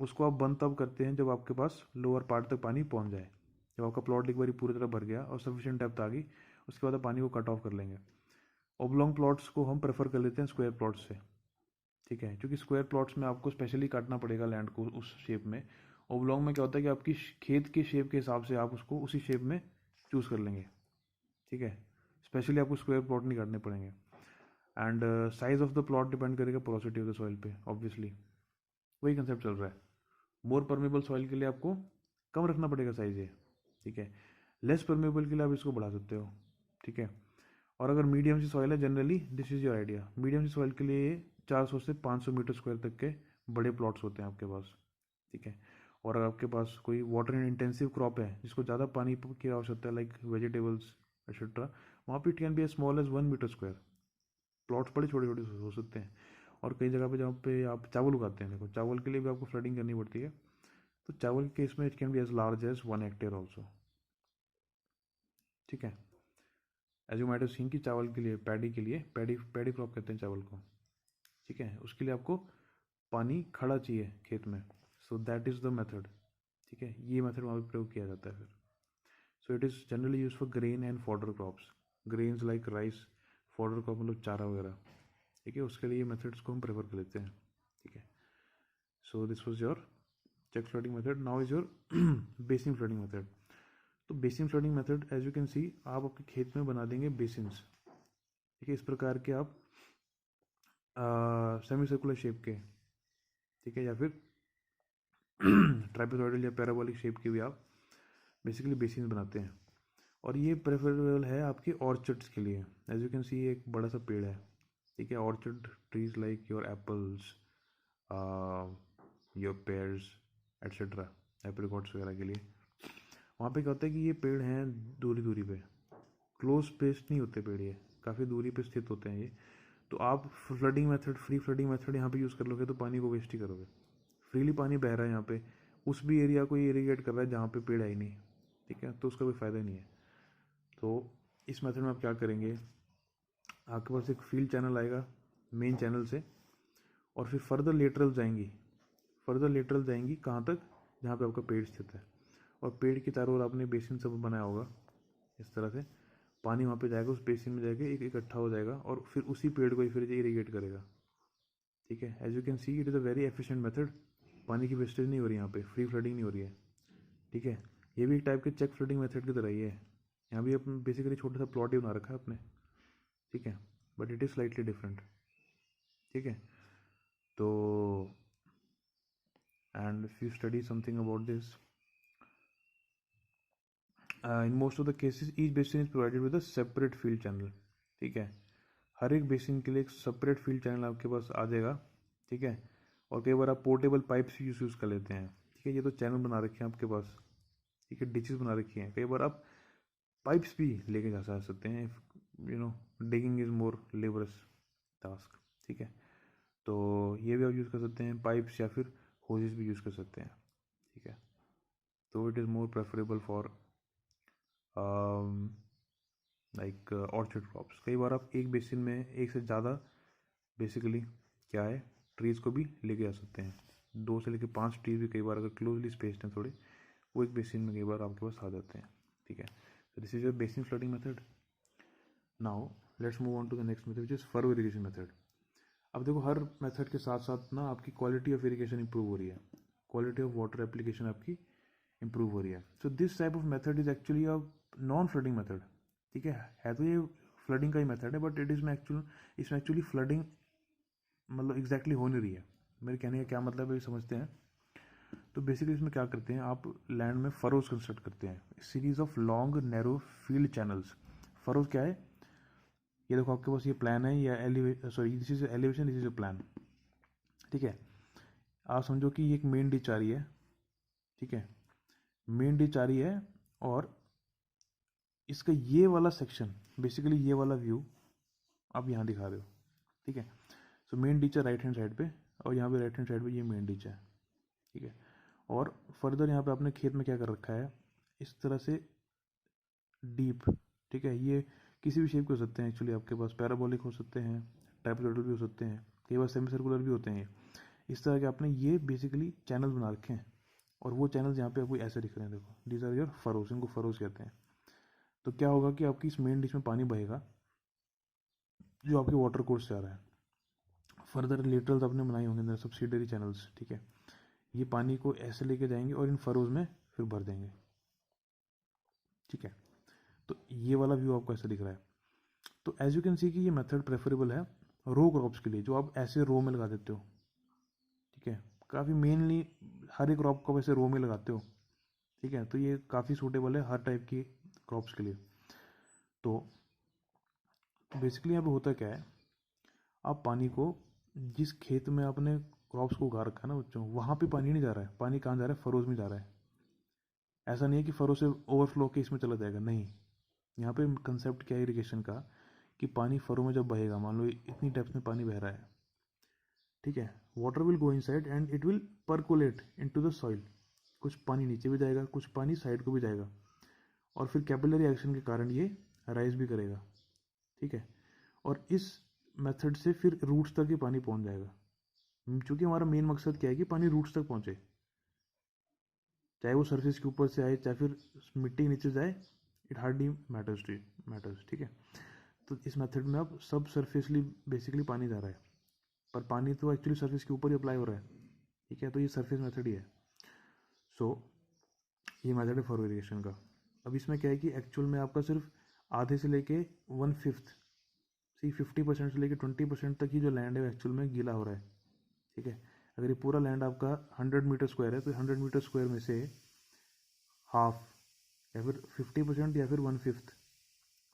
उसको आप बंद तब करते हैं जब आपके पास लोअर पार्ट तक पानी पहुंच जाए। जब आपका प्लॉट एक बार पूरी तरह भर गया और सफिशिएंट डेप्थ आ गई, उसके बाद आप पानी को कट ऑफ कर लेंगे। ओब्लॉन्ग प्लॉट्स को हम प्रेफर कर लेते हैं स्क्वायर प्लॉट्स से, ठीक है, क्योंकि स्क्वायर प्लॉट्स में आपको स्पेशली काटना पड़ेगा लैंड को उस शेप में। ओब्लॉन्ग में क्या होता है कि आपकी खेत के शेप के हिसाब से आप उसको उसी शेप में चूज़ कर लेंगे, ठीक है। स्पेशली आपको स्क्वायर प्लॉट नहीं काटने पड़ेंगे। And size of the plot depend करेगा पोरोसिटी ऑफ द सॉइल पे, ऑब्वियसली वही कंसेप्ट चल रहा है। मोर परमेबल सॉइल के लिए आपको कम रखना पड़ेगा साइज ये, ठीक है। लेस परमेबल के लिए आप इसको बढ़ा सकते हो, ठीक है। और अगर मीडियम सी सॉइल है, generally this is your idea, medium C soil के लिए 400 से 500 मीटर स्क्वायर तक के बड़े प्लॉट्स होते हैं आपके पास, ठीक है। और अगर आपके पास कोई वाटर इंटेंसिव क्रॉप है जिसको ज़्यादा पानी की आवश्यकता है, लाइक वेजिटेबल्स एक्सेट्रा, वहाँ पे it can be as small as 1 metre square, plots बड़े छोटे छोटे हो सकते हैं, और कई जगह पे जहाँ पे आप चावल उगाते हैं, देखो चावल के लिए भी आपको फ्लडिंग करनी पड़ती है। तो चावल के केस में it can be as large as 1 hectare also. ठीक है, as you might have seen कि चावल के लिए, पैडी के लिए, पैडी पैडी क्रॉप कहते हैं चावल को, ठीक है, उसके लिए आपको पानी खड़ा चाहिए खेत में। So that is the method. ठीक है, ये मेथड वहाँ पर प्रयोग किया जाता है फिर। So it is generally use for grain and fodder crops. Grains like rice, fodder crop मतलब चारा वगैरह। ठीक है, उसके लिए मेथड्स को हम प्रेफर कर लेते हैं। ठीक है, so this was your check flooding method. Now is your basin flooding method. तो basin flooding method as you can see, आप आपके खेत में बना देंगे बेसिन्स। ठीक है, इस प्रकार के आप सेमी सर्कुलर शेप के, ठीक है, या फिर ट्राइपेजॉइडल या पैराबोलिक शेप के भी आप बेसिकली बेसिन बनाते हैं। और ये प्रेफरेबल है आपके ऑर्चर्ड्स के लिए। एज यू कैन सी एक बड़ा सा पेड़ है, ठीक है, orchard trees like your apples, your pairs etcetera, apricots वगैरह के लिए। वहाँ पे क्या होता है कि ये पेड़ हैं दूरी दूरी पे, क्लोज स्पेस नहीं होते पेड़, ये काफ़ी दूरी पे स्थित होते हैं ये। तो आप flooding method, free flooding method यहाँ पे यूज़ कर लोगे तो पानी को वेस्ट ही करोगे। फ्रीली पानी बह रहा है यहाँ पे, उस भी एरिया को ये इरीगेट कर रहा है जहाँ पे पेड़ है ही नहीं। ठीक है, तो उसका कोई फ़ायदा नहीं है। तो इस मेथड में आप क्या करेंगे, आपके पास एक फील्ड चैनल आएगा मेन चैनल से, और फिर फर्दर लेटरल जाएंगी कहाँ तक, जहाँ पे आपका पेड़ स्थित है। और पेड़ के चारों ओर आपने बेसिन सब बनाया होगा इस तरह से, पानी वहाँ पे जाएगा, उस बेसिन में जाके एक इकट्ठा हो जाएगा और फिर उसी पेड़ को ही फिर इरीगेट करेगा। ठीक है, as you can see it is a very efficient method. पानी की वेस्टेज नहीं हो रही यहाँ पे, फ्री फ्लडिंग नहीं हो रही है। ठीक है, ये भी एक टाइप के चेक फ्लडिंग मेथड की तरह ही है। यहाँ भी अपन बेसिकली छोटा सा प्लॉट ही बना रखा है अपने। ठीक है, but it is slightly different. ठीक है, तो and if you study something about this, in most of the cases each basin is provided with a separate field channel। ठीक है, हर एक बेसिन के लिए एक सेपरेट फील्ड चैनल आपके पास आ जाएगा। ठीक है, और कई बार आप पोर्टेबल पाइप्स यूज़ कर लेते हैं। ठीक है, ये तो चैनल बना रखे हैं आपके पास। ठीक है, डिचेस बना रखी हैं, कई बार आप पाइप्स भी लेके जा सकते हैं। You know, digging is more labours task. ठीक है, तो ये भी आप यूज़ कर सकते हैं, पाइप्स या फिर होजेस भी यूज़ कर सकते हैं। ठीक है, तो it is more preferable for like orchard crops. कई बार आप एक बेसिन में एक से ज़्यादा बेसिकली क्या है, ट्रीज़ को भी लेके आ सकते हैं। 2 से लेकर 5 ट्रीज भी कई बार अगर क्लोजली स्पेस्ड हैं थोड़े, वो एक बेसिन में कई बार आपके पास आ जाते हैं। ठीक है, तो this is your basin flooding method. Now let's move on to the next method which is furrow irrigation method. अब देखो, हर मेथड के साथ साथ ना आपकी क्वालिटी ऑफ इरीगेशन इंप्रूव हो रही है, क्वालिटी ऑफ वाटर एप्लीकेशन आपकी इंप्रूव हो रही है। So this type of method is actually a non flooding method. ठीक है तो ये फ्लडिंग का ही मेथड है, बट इट इज़ में इसमें एक्चुअली फ्लडिंग मतलब एग्जैक्टली हो नहीं रही है। मेरे कहने का क्या मतलब है, ये समझते हैं। तो बेसिकली इसमें क्या करते हैं, आप लैंड में फरोज कंस्ट्रक्ट करते हैं, series of long narrow field channels. Furrows क्या है, ये देखो आपके पास ये प्लान है, या this is elevation, this is a plan. ठीक है, आप समझो कि ये एक मेन डिच आ रही है। ठीक है, मेन डिच आ रही है, और इसका ये वाला सेक्शन, बेसिकली ये वाला व्यू आप यहाँ दिखा रहे हो। ठीक है, सो मेन डिच है राइट हैंड साइड पे, और यहाँ पे राइट हैंड साइड पे ये मेन डिच है। ठीक है, और फर्दर यहाँ पे आपने खेत में क्या कर रखा है, इस तरह से डीप। ठीक है, ये किसी भी शेप के हो सकते हैं एक्चुअली, आपके पास पैराबोलिक हो सकते हैं, ट्राइपेजॉइडल भी हो सकते हैं, कई बार सेमी सर्कुलर भी होते हैं। इस तरह के आपने ये बेसिकली चैनल बना रखे हैं, और वो चैनल यहाँ पे आपको ऐसे दिख रहे हैं। देखो, दीज आर योर फरोज, इनको फरोज कहते हैं। तो क्या होगा कि आपकी इस मेन डिश में पानी बहेगा जो आपके वाटर कोर्स से आ रहा है। फर्दर लेटरल्स आपने बनाए होंगे, सब्सिडरी चैनल्स। ठीक है, ये पानी को ऐसे लेके जाएंगे और इन फरोज में फिर भर देंगे। ठीक है, तो ये वाला व्यू आपको ऐसा दिख रहा है। तो एज यू कैन सी कि ये मेथड प्रेफरेबल है रो क्रॉप्स के लिए, जो आप ऐसे रो में लगा देते हो। ठीक है, काफ़ी मेनली हर एक क्रॉप को वैसे रो में लगाते हो। ठीक है, तो ये काफ़ी सूटेबल है हर टाइप की क्रॉप्स के लिए। तो बेसिकली यहाँ पे होता क्या है, आप पानी को जिस खेत में आपने क्रॉप्स को उगा रखा है ना बच्चों, वहाँ पे पानी नहीं जा रहा है। पानी कहाँ जा रहा है, फरोज में जा रहा है। ऐसा नहीं है कि फरोज से ओवरफ्लो के इसमें चला जाएगा, नहीं। यहाँ पे कंसेप्ट क्या है इरिगेशन का, कि पानी फरो में जब बहेगा, मान लो इतनी डेप्थ में पानी बह रहा है, ठीक है, water will go inside and it will percolate into the soil. कुछ पानी नीचे भी जाएगा, कुछ पानी साइड को भी जाएगा, और फिर कैपिलरी एक्शन के कारण ये राइज भी करेगा, ठीक है। और इस मेथड से फिर रूट्स तक ही पानी पहुंच जाएगा, क्योंकि हमारा मेन मकसद क्या है कि पानी रूट्स तक पहुंचे, चाहे वो सरफेस के ऊपर से आए चाहे फिर मिट्टी के नीचे जाए, इट हार्डली मैटर्स, ठीक है। तो इस मेथड में अब सब सरफेसली बेसिकली पानी जा रहा है, पर पानी तो एक्चुअली सरफेस के ऊपर ही अप्लाई हो रहा है, ठीक है। तो ये सरफेस मेथड ही है। सो ये मेथड है फरो इरिगेशन का। अब इसमें क्या है कि एक्चुअल में आपका सिर्फ आधे से लेके 1/5 सी 50% से लेके 20% तक ही जो लैंड है एक्चुअल में गीला हो रहा है, ठीक है। अगर ये पूरा लैंड आपका 100 मीटर स्क्वायर है तो 100 मीटर स्क्वायर में से हाफ या फिर 50% या फिर 1/5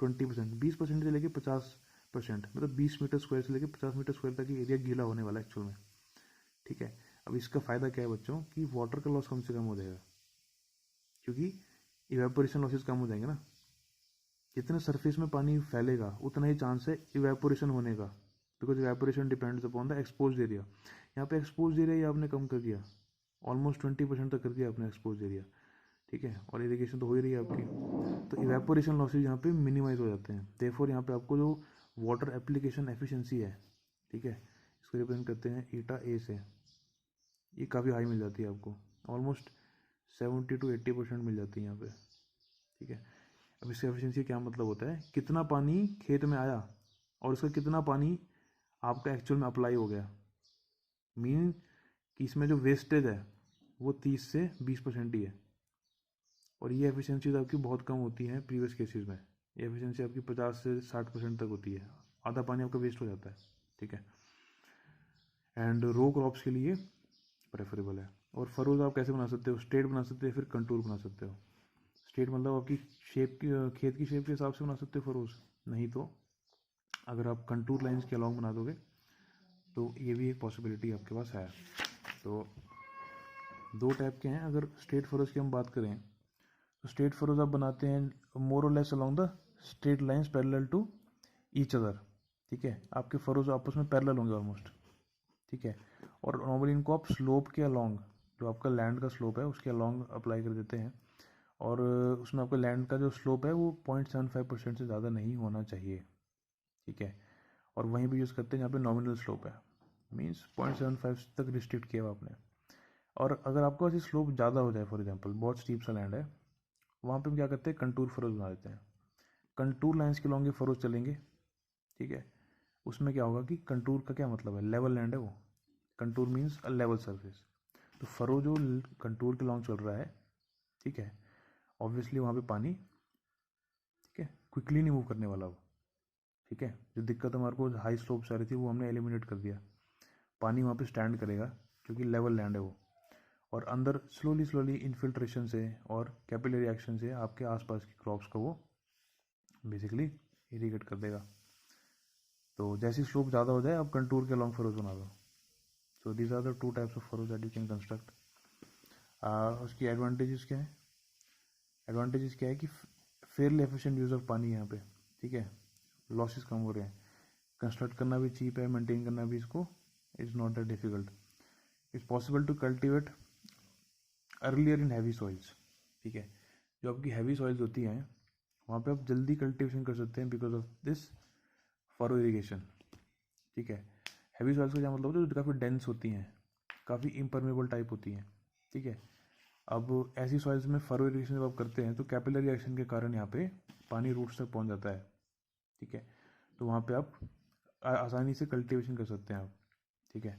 20%, 20% से लेके 50%, मतलब 20 मीटर स्क्वायर से लेके 50 मीटर स्क्वायर तक ही एरिया गीला होने वाला है एक्चुअल में, ठीक है। अब इसका फ़ायदा क्या है बच्चों, कि वाटर का लॉस कम से कम हो जाएगा, क्योंकि इवेपोरेशन लॉसेस कम हो जाएंगे ना। जितने सरफेस में पानी फैलेगा उतना ही चांस है इवेपोरेशन होने का, because evaporation depends upon the expose area. यहाँ पे एक्सपोज एरिया ही आपने कम कर दिया, ऑलमोस्ट 20% तक कर दिया आपने एक्सपोज एरिया, ठीक है। और इरिगेशन तो हो ही रही है आपकी, तो इवेपोरेशन लॉसेज यहाँ पे मिनिमाइज हो जाते हैं। देयरफॉर यहाँ पे आपको जो वाटर एप्लीकेशन एफिशिएंसी है, ठीक है, इसको रिप्रेजेंट करते हैं ईटा ए से, ये काफ़ी हाई मिल जाती है आपको, ऑलमोस्ट 70 to 80% मिल जाती है यहाँ पे, ठीक है। अब इसका एफिशिएंसी क्या मतलब होता है, कितना पानी खेत में आया और उसका कितना पानी आपका एक्चुअल में अप्लाई हो गया, मीन कि इसमें जो वेस्टेज है वो 30 से 20% ही है। और ये एफिशिएंसी आपकी बहुत कम होती है प्रीवियस केसेस में, ये एफिशिएंसी आपकी 50 से 60% तक होती है, आधा पानी आपका वेस्ट हो जाता है, ठीक है। एंड रो क्रॉप्स के लिए प्रेफरेबल है। और फरोज आप कैसे बना सकते हो, स्ट्रेट बना सकते हो फिर कंटूर बना सकते हो। स्ट्रेट मतलब आपकी शेप की, खेत की शेप के हिसाब से बना सकते हो फरोज, नहीं तो अगर आप कंटूर लाइंस के अलॉन्ग बना दोगे तो ये भी एक पॉसिबिलिटी आपके पास है। तो दो टाइप के हैं। अगर स्ट्रेट फरोज की हम बात करें तो स्ट्रेट फरोज आप बनाते हैं मोर और less along the straight lines parallel to each other, ठीक है। आपके फरोज आपस में पैरेलल होंगे ऑलमोस्ट, ठीक है। और नॉर्मली इनको आप स्लोप के अलॉन्ग, जो आपका लैंड का स्लोप है उसके अलॉन्ग अप्लाई कर देते हैं, और उसमें आपका लैंड का जो स्लोप है वो 0.75% से ज़्यादा नहीं होना चाहिए, ठीक है। और वहीं भी यूज़ करते हैं जहाँ पे नॉमिनल स्लोप है, मीन्स 0.75 तक रिस्ट्रिक्ट किया हुआ आपने। और अगर आपको ऐसी स्लोप ज़्यादा हो जाए, फॉर एग्जांपल बहुत स्टीप सा लैंड है, वहाँ पे हम क्या करते हैं, कंटूर फरोज बना देते हैं। कंटूर लाइंस के लॉन्ग फरोज चलेंगे, ठीक है। उसमें क्या होगा कि कंटूर का क्या मतलब है, लेवल लैंड है वो, contour means a level surface. तो फरो जो कंटूर के लॉन्ग चल रहा है, ठीक है, ऑब्वियसली वहाँ पे पानी, ठीक है, क्विकली नहीं मूव करने वाला वो, ठीक है। जो दिक्कत हमारे को हाई स्लोप से आ रही थी वो हमने एलिमिनेट कर दिया, पानी वहाँ पे स्टैंड करेगा क्योंकि लेवल लैंड है वो, और अंदर स्लोली स्लोली इन्फिल्ट्रेशन से और कैपिलरी एक्शन से आपके आसपास की क्रॉप्स को वो बेसिकली इरीगेट कर देगा। तो जैसी स्लोप ज़्यादा हो जाए आप कंटूर के लॉन्ग फरोज बना दो। So these are the two types of furrows that you can construct. उसकी एडवांटेजेस क्या है, एडवांटेजेस क्या है कि फेयरली एफिशिएंट यूज़ ऑफ पानी यहाँ पे, ठीक है, लॉसेस कम हो रहे हैं, कंस्ट्रक्ट करना भी चीप है, मेंटेन करना भी इसको is not that difficult. It's possible to cultivate earlier in heavy soils, ठीक है। जो आपकी हैवी सॉइल्स होती हैं वहाँ पे आप जल्दी कल्टिवेशन कर सकते हैं because of this furrow irrigation, ठीक है। हैवी सॉइल्स का क्या मतलब होता है, जो काफ़ी डेंस होती हैं, काफ़ी इम्परमेबल टाइप होती हैं, ठीक है। अब ऐसी सॉइल्स में फरो इरीगेशन जब आप करते हैं तो कैपिलरी एक्शन के कारण यहाँ पे पानी रूट्स तक पहुँच जाता है, ठीक है। तो वहाँ पे आप आसानी से कल्टिवेशन कर सकते हैं आप, ठीक है।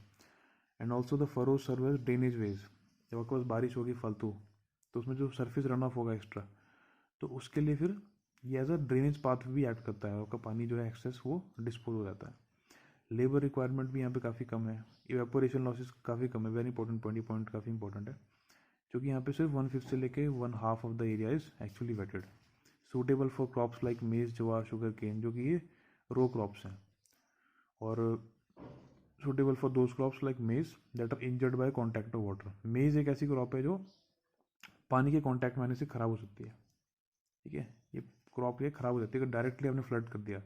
And also the furrow serve as drainage ways, जब आपके पास बारिश होगी फालतू तो उसमें जो सरफेस रन ऑफ होगा एक्स्ट्रा, तो उसके लिए फिर ये एज अ ड्रेनेज पाथ भी ऐड करता है, आपका पानी जो है एक्सेस वो डिस्पोज हो जाता है। लेबर रिक्वायरमेंट भी यहाँ पे काफ़ी कम है, इवेपोरेशन लॉसेस काफ़ी कम है, वेरी इंपॉर्टेंट पॉइंट, ये पॉइंट काफ़ी इंपॉर्टेंट है, क्योंकि यहाँ पे सिर्फ 1/5 से लेके 1/2 of the area is actually wetted, suitable for crops like maize, jowar, sugar cane, जो कि ये रो क्रॉप्स हैं, और suitable for those crops like maize that are injured by contact of water. Maize एक ऐसी क्रॉप है जो पानी के कॉन्टैक्ट में आने से ख़राब हो सकती है, ठीक है। ये क्रॉप ये ख़राब हो जाती है अगर डायरेक्टली आपने फ्लड कर दिया,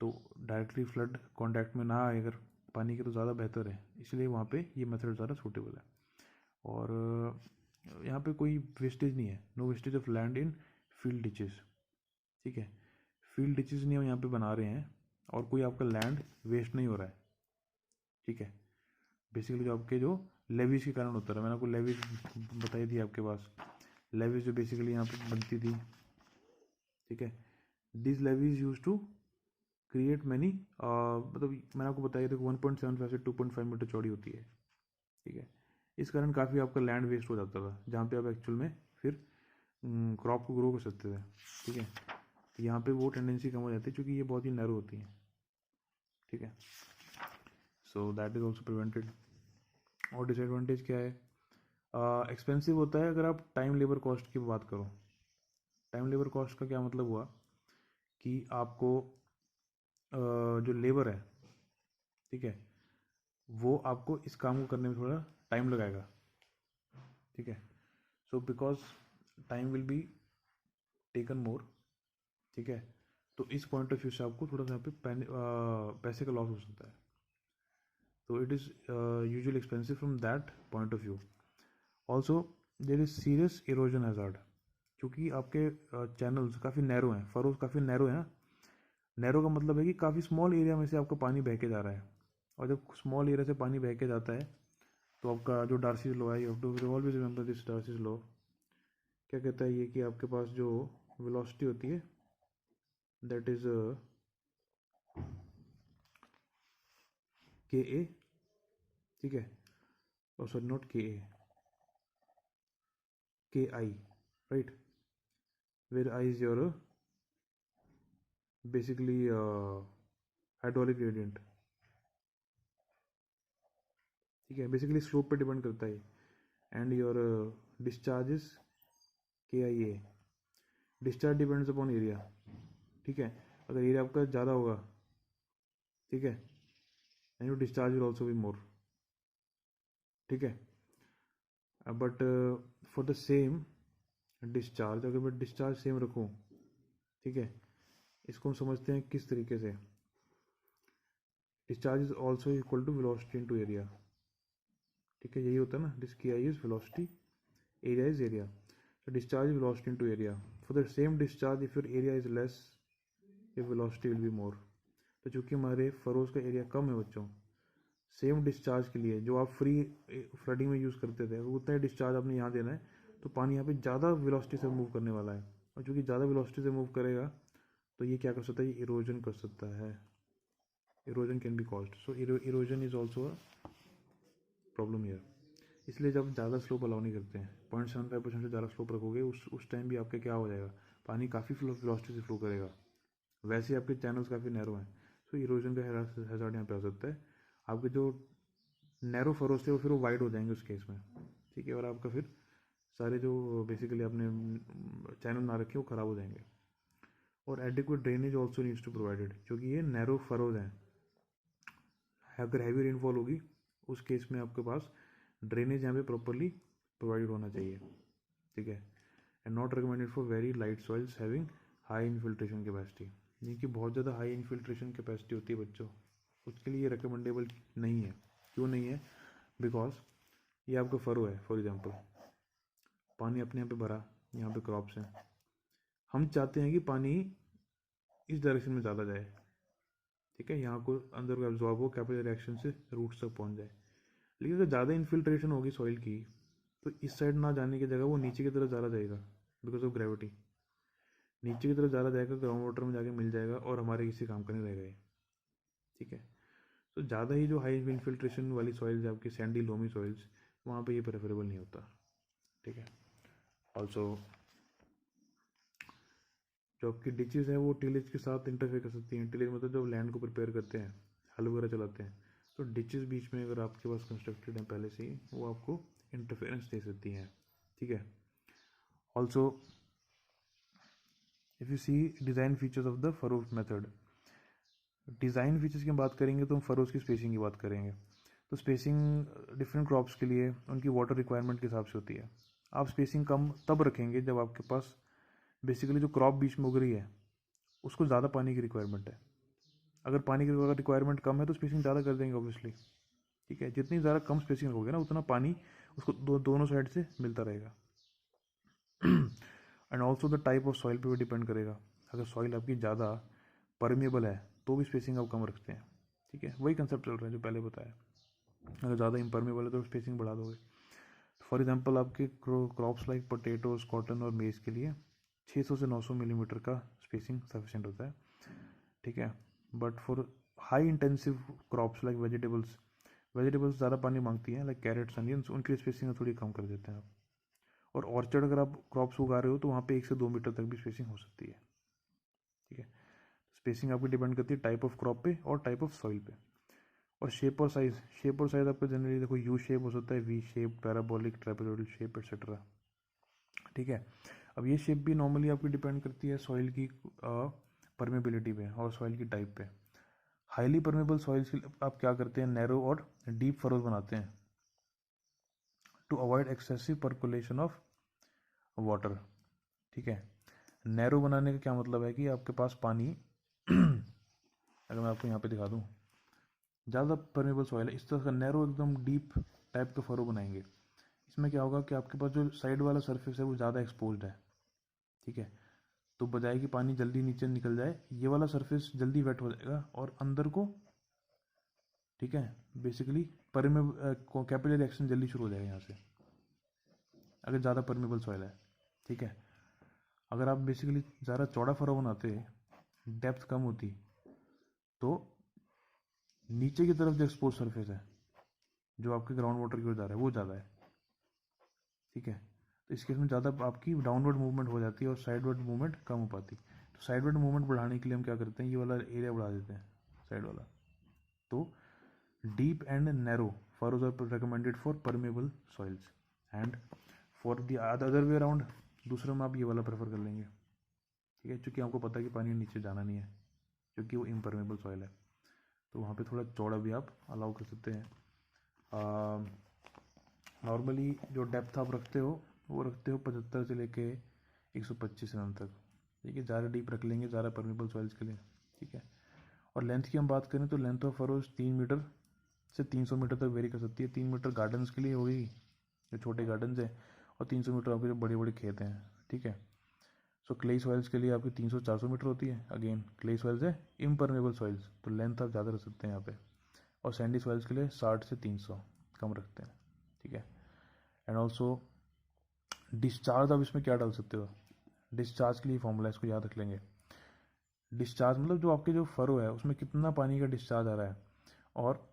तो डायरेक्टली फ्लड कॉन्टैक्ट में ना आए अगर पानी के तो ज़्यादा बेहतर है, इसलिए वहाँ पे ये मेथड ज़्यादा सूटेबल है। और यहाँ पे कोई वेस्टेज नहीं है, no wastage of land in field ditches, ठीक है। फील्ड डिचेस नहीं हम यहाँ पे बना रहे हैं और कोई आपका लैंड वेस्ट नहीं हो रहा है, ठीक है। बेसिकली जो आपके जो लेवीज के कारण होता है, मैंने आपको लेवीज बताई थी आपके पास, लेवीज जो बेसिकली यहाँ पे बनती थी, ठीक है। This levees use to create many, मतलब मैंने आपको बताया था 1.75 से 2.5 मीटर चौड़ी होती है, ठीक है। इस कारण काफ़ी आपका लैंड वेस्ट हो जाता था, जहाँ पे आप एक्चुअल में फिर क्रॉप को ग्रो कर सकते थे, ठीक है। तो यहाँ पे वो टेंडेंसी कम हो जाती है क्योंकि ये बहुत ही नैरो होती है, ठीक है। So that is also prevented. और डिसएडवांटेज क्या है, एक्सपेंसिव होता है अगर आप टाइम लेबर कॉस्ट की बात करो। टाइम लेबर कॉस्ट का क्या मतलब हुआ कि आपको जो लेबर है, ठीक है, वो आपको इस काम को करने में थोड़ा टाइम लगाएगा, ठीक है। So because time will be taken more, ठीक है। तो इस पॉइंट ऑफ व्यू से आपको थोड़ा सा यहाँ पे पैसे का लॉस हो सकता है, तो it is usually expensive from that point of view. Also there is serious erosion hazard, क्योंकि आपके चैनल्स काफ़ी नैरो हैं, फरोज काफ़ी नैरो हैं। नैरो का मतलब है कि काफ़ी स्मॉल एरिया में से आपका पानी बह के जा रहा है, और जब स्मॉल एरिया से पानी बह के जाता है तो आपका जो डार्सीज लॉ है, you have to always remember this Darcy's law, क्या कहता है ये कि आपके पास जो वेलोसिटी होती है दैट इज के ए, ठीक है, और sorry not K A, K I, right, where I is your basically hydraulic gradient, ठीक है, बेसिकली स्लोप पे डिपेंड करता है। एंड योर डिस्चार्जेस के आई ए, डिस्चार्ज डिपेंड्स अपॉन एरिया, ठीक है। अगर एरिया आपका ज़्यादा होगा, ठीक है, and your discharge will also be more, ठीक है। But for the same discharge, अगर मैं डिस्चार्ज सेम रखूँ, ठीक है, इसको हम समझते हैं किस तरीके से, discharge is also equal to velocity into area, ठीक है, यही होता है ना, डिस की I is velocity, area is area, so discharge is velocity into area. For the same discharge, if your area is less, your velocity will be more. तो चूँकि हमारे फरोज का एरिया कम है बच्चों, सेम डिस्चार्ज के लिए जो आप फ्री फ्लडिंग में यूज़ करते थे, उतना ही डिस्चार्ज आपने यहाँ देना है, तो पानी यहाँ पे ज़्यादा वेलोसिटी से मूव करने वाला है, और चूँकि ज़्यादा वेलोसिटी से मूव करेगा तो ये क्या कर सकता है, ये इरोजन कर सकता है, erosion can be caused, so erosion is also a problem here. इसलिए जब ज़्यादा स्लोप अलाउ नहीं करते हैं, 0.75% से ज़्यादा स्लोप रखोगे उस टाइम भी आपके क्या हो जाएगा, पानी काफ़ी वेलोसिटी से फ्लो करेगा, वैसे आपके चैनल्स काफ़ी नैरो हैं, सो इरोजन का हैजार्ड यहाँ पे आ सकता है। आपके जो नैरो फरोज थे वो फिर वो वाइड हो जाएंगे उस केस में, ठीक है, और आपका फिर सारे जो बेसिकली आपने चैनल ना रखे वो ख़राब हो जाएंगे। और adequate drainage also needs to provided, क्योंकि ये नैरो फरोज हैं, अगर हैवी रेनफॉल होगी उस केस में आपके पास ड्रेनेज यहाँ पे प्रॉपरली प्रोवाइड होना चाहिए, ठीक है। And not recommended for very light soils having high infiltration capacity, जिनकी बहुत ज़्यादा हाई इनफिल्ट्रेशन कैपेसिटी होती है बच्चों, उसके लिए रिकमेंडेबल नहीं है। क्यों नहीं है, बिकॉज ये आपका फरो है, फॉर एग्जांपल पानी अपने यहाँ पे भरा, यहाँ पे क्रॉप्स हैं, हम चाहते हैं कि पानी इस डायरेक्शन में ज़्यादा जाए, ठीक है, यहाँ को अंदर को एब्जॉर्ब हो, कैपिलरी रिएक्शन से रूट्स तक पहुँच जाए। लेकिन अगर ज़्यादा इन्फिल्ट्रेशन होगी सॉइल की तो इस साइड ना जाने की जगह वो नीचे की तरफ ज़्यादा जाएगा, बिकॉज ऑफ ग्रेविटी नीचे की तरफ ज़्यादा जाएगा, ग्राउंड वाटर में जाके मिल जाएगा और हमारे किसी काम का नहीं रहेगा ये, ठीक है। तो ज़्यादा ही जो हाई इन्फिल्ट्रेशन वाली सॉइल्स है आपकी सैंडी लोमी सॉइल्स, वहाँ पे ये प्रेफरेबल नहीं होता, ठीक है। ऑल्सो जो आपकी डिचेज हैं वो टिलेज के साथ इंटरफेयर कर सकती हैं, टिलेज मतलब जब लैंड को प्रिपेयर करते हैं, हल वगैरह चलाते हैं, तो डिचेज बीच में अगर आपके पास कंस्ट्रक्टेड हैं पहले से ही, वो आपको इंटरफेरेंस दे सकती हैं, ठीक है। Also if you see design features of the furrow method, design features की बात करेंगे तो हम फरोज की स्पेसिंग की बात करेंगे। तो स्पेसिंग डिफरेंट क्रॉप्स के लिए उनकी वाटर रिक्वायरमेंट के हिसाब से होती है। आप स्पेसिंग कम तब रखेंगे जब आपके पास बेसिकली जो क्रॉप बीच में उग रही है उसको ज़्यादा पानी की रिक्वायरमेंट है, अगर पानी की अगर रिक्वायरमेंट कम है तो स्पेसिंग ज़्यादा कर देंगे ऑब्वियसली, ठीक है। जितनी ज़्यादा कम स्पेसिंग रखोगे ना उतना पानी उसको दोनों साइड से मिलता रहेगा। And also the type of soil पे भी डिपेंड करेगा। अगर सॉइल आपकी ज़्यादा परमेबल है तो भी स्पेसिंग आप कम रखते हैं, ठीक है। वही कंसेप्ट चल रहा है जो पहले बताया। अगर ज़्यादा इम्परमेबल है तो स्पेसिंग बढ़ा दोगे। फॉर एग्जांपल आपके क्रॉप्स लाइक पोटैटोज, कॉटन और मेज के लिए 600 से 900 मिलीमीटर का स्पेसिंग सफिशिएंट होता है, ठीक है। But for high intensive crops like vegetables ज़्यादा पानी मांगती हैं, लाइक कैरेट्स, अनियंस, उनकी स्पेसिंग थोड़ी कम कर देते हैं आप। और ऑर्चर्ड अगर आप क्रॉप्स उगा रहे हो तो वहाँ पे 1 से 2 मीटर तक भी स्पेसिंग हो सकती है, ठीक है। स्पेसिंग आपकी डिपेंड करती है टाइप ऑफ क्रॉप पे और टाइप ऑफ सॉइल पे। और शेप और साइज आपका जनरली देखो यू शेप हो सकता है, V shape, parabolic, trapezoidal shape etcetera, ठीक है। अब ये शेप भी नॉर्मली आपकी डिपेंड करती है सॉइल की परमेबिलिटी पे और सॉइल की टाइप पे। हाईली परमेबल सॉइल्स के लिए आप क्या करते हैं, नैरो और डीप फरोज बनाते हैं to avoid excessive percolation of water, ठीक है। नैरो बनाने का क्या मतलब है कि आपके पास पानी अगर मैं आपको यहाँ पे दिखा दूँ, ज़्यादा परमेबल सॉइल है, इस तरह का नैरो एकदम डीप टाइप का फरो बनाएंगे। इसमें क्या होगा कि आपके पास जो साइड वाला सरफेस है वो ज़्यादा एक्सपोज्ड है, ठीक है। तो बजाय कि पानी जल्दी नीचे निकल जाए, ये वाला सरफेस जल्दी वेट हो जाएगा और अंदर को, ठीक है, बेसिकली परमेबल कैपिलरी एक्शन जल्दी शुरू हो जाएगा यहाँ से, अगर ज़्यादा परमेबल सॉइल है, ठीक है। अगर आप बेसिकली ज़्यादा चौड़ा फरो बनाते, डेप्थ कम होती, तो नीचे की तरफ जो एक्सपोज सरफेस है जो आपके ग्राउंड वाटर की ओर जा रहा है वो ज़्यादा है, ठीक है। तो इस केस में ज़्यादा आपकी डाउनवर्ड मूवमेंट हो जाती है और साइडवर्ड मूवमेंट कम हो पाती। तो साइडवर्ड मूवमेंट बढ़ाने के लिए हम क्या करते हैं, ये वाला एरिया बढ़ा देते हैं साइड वाला। तो deep and narrow furrows are recommended for permeable soils and for the other way around दूसरे में आप ये वाला प्रेफर कर लेंगे, ठीक है। क्योंकि आपको पता है कि पानी नीचे जाना नहीं है क्योंकि वो इम्परमेबल सॉइल है, तो वहाँ पे थोड़ा चौड़ा भी आप अलाउ कर सकते हैं। नॉर्मली जो डेप्थ आप रखते हो वो रखते हो 75 से लेके 125 mm तक, ठीक है। ज़्यादा डीप रख लेंगे ज़्यादा परमेबल सॉइल्स के लिए, ठीक है। और लेंथ की हम बात करें तो लेंथ ऑफ फरोज 3 मीटर से 300 मीटर तक वेरी कर सकती है। 3 मीटर गार्डन्स के लिए होगी जो छोटे गार्डन्स हैं, और 300 मीटर आपके जो बड़े बड़े खेत हैं, ठीक है। सो क्ले सॉइल्स के लिए आपकी 300-400 मीटर होती है। अगेन क्ले सॉइल्स है इम्परमेबल सॉइल्स, तो लेंथ आप ज़्यादा रख सकते हैं यहाँ पे। और सैंडी सॉइल्स के लिए 60 से 300 कम रखते हैं, ठीक है। एंड ऑल्सो डिस्चार्ज आप इसमें क्या डाल सकते हो, डिस्चार्ज के लिए फॉर्मूला इसको याद रख लेंगे। डिस्चार्ज मतलब जो आपके जो फरो है उसमें कितना पानी का डिस्चार्ज आ रहा है, और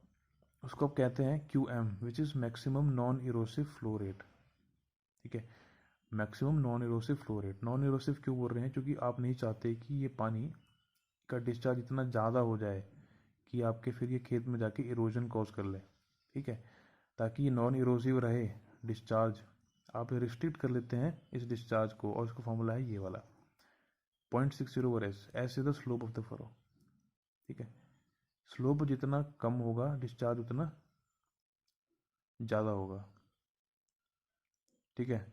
उसको आप कहते हैं Q M, which is maximum non erosive flow rate, ठीक है। Maximum non erosive flow rate, non erosive क्यों बोल रहे हैं, क्योंकि आप नहीं चाहते कि ये पानी का डिस्चार्ज इतना ज़्यादा हो जाए कि आपके फिर ये खेत में जाके इरोजन कॉज कर ले, ठीक है। ताकि ये नॉन इरोसिव रहे डिस्चार्ज, आप रिस्ट्रिक्ट कर लेते हैं इस डिस्चार्ज को, और इसका फॉर्मूला है ये वाला 0.60/s, S is the slope of the furrow, ठीक है। स्लोप जितना कम होगा डिस्चार्ज उतना ज़्यादा होगा, ठीक है।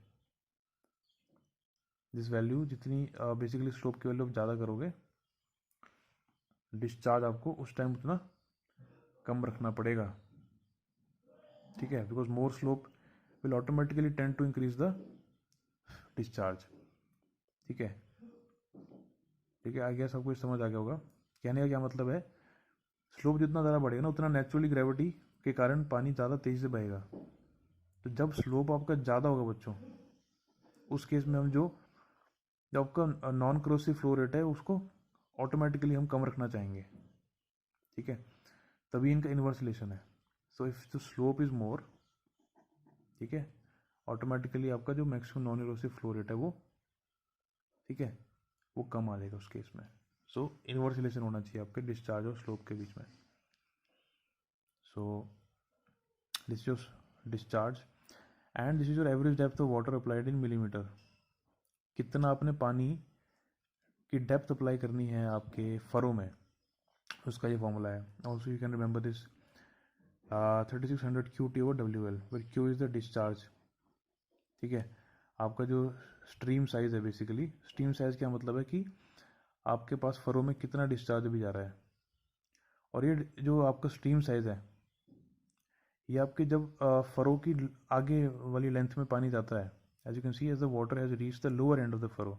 दिस वैल्यू जितनी बेसिकली स्लोप की वैल्यू आप ज़्यादा करोगे, डिस्चार्ज आपको उस टाइम उतना कम रखना पड़ेगा, ठीक है। Because more slope will automatically tend to increase the discharge, ठीक है। ठीक है, आई गेस आपको समझ आ गया होगा। कहने का क्या मतलब है, स्लोप जितना ज़्यादा बढ़ेगा ना उतना नेचुरली ग्रेविटी के कारण पानी ज़्यादा तेज़ी से बहेगा। तो जब स्लोप आपका ज़्यादा होगा बच्चों, उस केस में हम जो आपका नॉन क्रोसिव फ्लो रेट है उसको ऑटोमेटिकली हम कम रखना चाहेंगे, ठीक है। तभी इनका इन्वर्स रिलेशन है। So if the slope is मोर, ठीक है, ऑटोमेटिकली आपका जो maximum non erosive flow rate है वो, ठीक है, वो कम आ जाएगा उस केस में। सो इन्वर्स रिलेशन होना चाहिए आपके डिस्चार्ज और स्लोप के बीच में। सो this is your discharge and this is your average depth of water applied in millimetre. कितना आपने पानी की डेप्थ अप्लाई करनी है आपके फरो में, उसका ये फॉर्मूला है। Also you can remember this 3600 QT/WL, where Q is the discharge, ठीक है। आपका जो स्ट्रीम साइज है, बेसिकली स्ट्रीम साइज क्या मतलब है कि आपके पास फरो में कितना डिस्चार्ज भी जा रहा है, और ये जो आपका स्ट्रीम साइज़ है ये आपके जब फरो की आगे वाली लेंथ में पानी जाता है, as you can see as the water has reach the lower end of the furrow.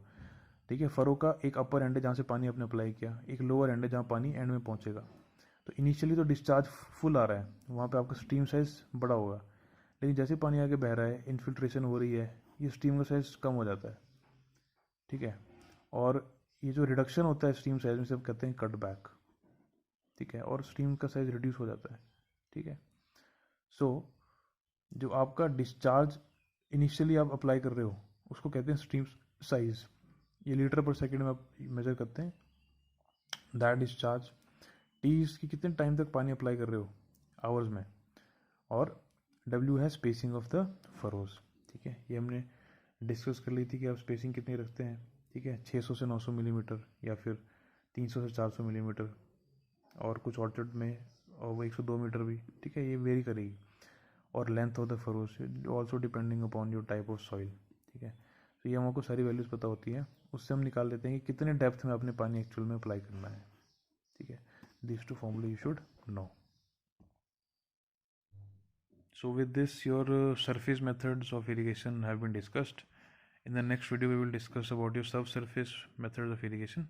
ठीक है, फरो का एक अपर एंड है जहाँ से पानी आपने अप्लाई किया, एक लोअर एंड है जहाँ पानी एंड में पहुँचेगा। तो इनिशियली तो डिस्चार्ज फुल आ रहा है, वहाँ पे आपका स्ट्रीम साइज़ बड़ा होगा, लेकिन जैसे पानी आगे बह रहा है, इन्फिल्ट्रेशन हो रही है, ये स्ट्रीम का साइज़ कम हो जाता है। ठीक है, और ये जो रिडक्शन होता है स्ट्रीम साइज़ में से कहते हैं कट बैक। ठीक है, और स्ट्रीम का साइज़ रिड्यूस हो जाता है। ठीक है, सो जो आपका डिस्चार्ज इनिशियली आप अप्लाई कर रहे हो उसको कहते हैं स्ट्रीम साइज़। ये लीटर पर सेकेंड में आप मेजर करते हैं दैट डिस्चार्ज। टी इसकी कितने टाइम तक पानी अप्लाई कर रहे हो आवर्स में, और डब्ल्यू है स्पेसिंग ऑफ द फरोज। ठीक है, ये हमने डिस्कस कर ली थी कि आप स्पेसिंग कितनी रखते हैं। ठीक है, 600 से 900 मिलीमीटर या फिर 300 से 400 मिलीमीटर, और कुछ ऑर्चर्ड में और वो 102 मीटर भी। ठीक है, ये वेरी करेगी। और length of the furrows also depending upon your type of soil. ठीक है, तो ये हमको सारी वैल्यूज़ पता होती हैं, उससे हम निकाल देते हैं कि कितने डेप्थ में अपने पानी एक्चुअल में अप्लाई करना है। ठीक है, this two formula you should know. So with this, your surface methods of irrigation have been discussed. In the next video, we will discuss about your subsurface methods of irrigation.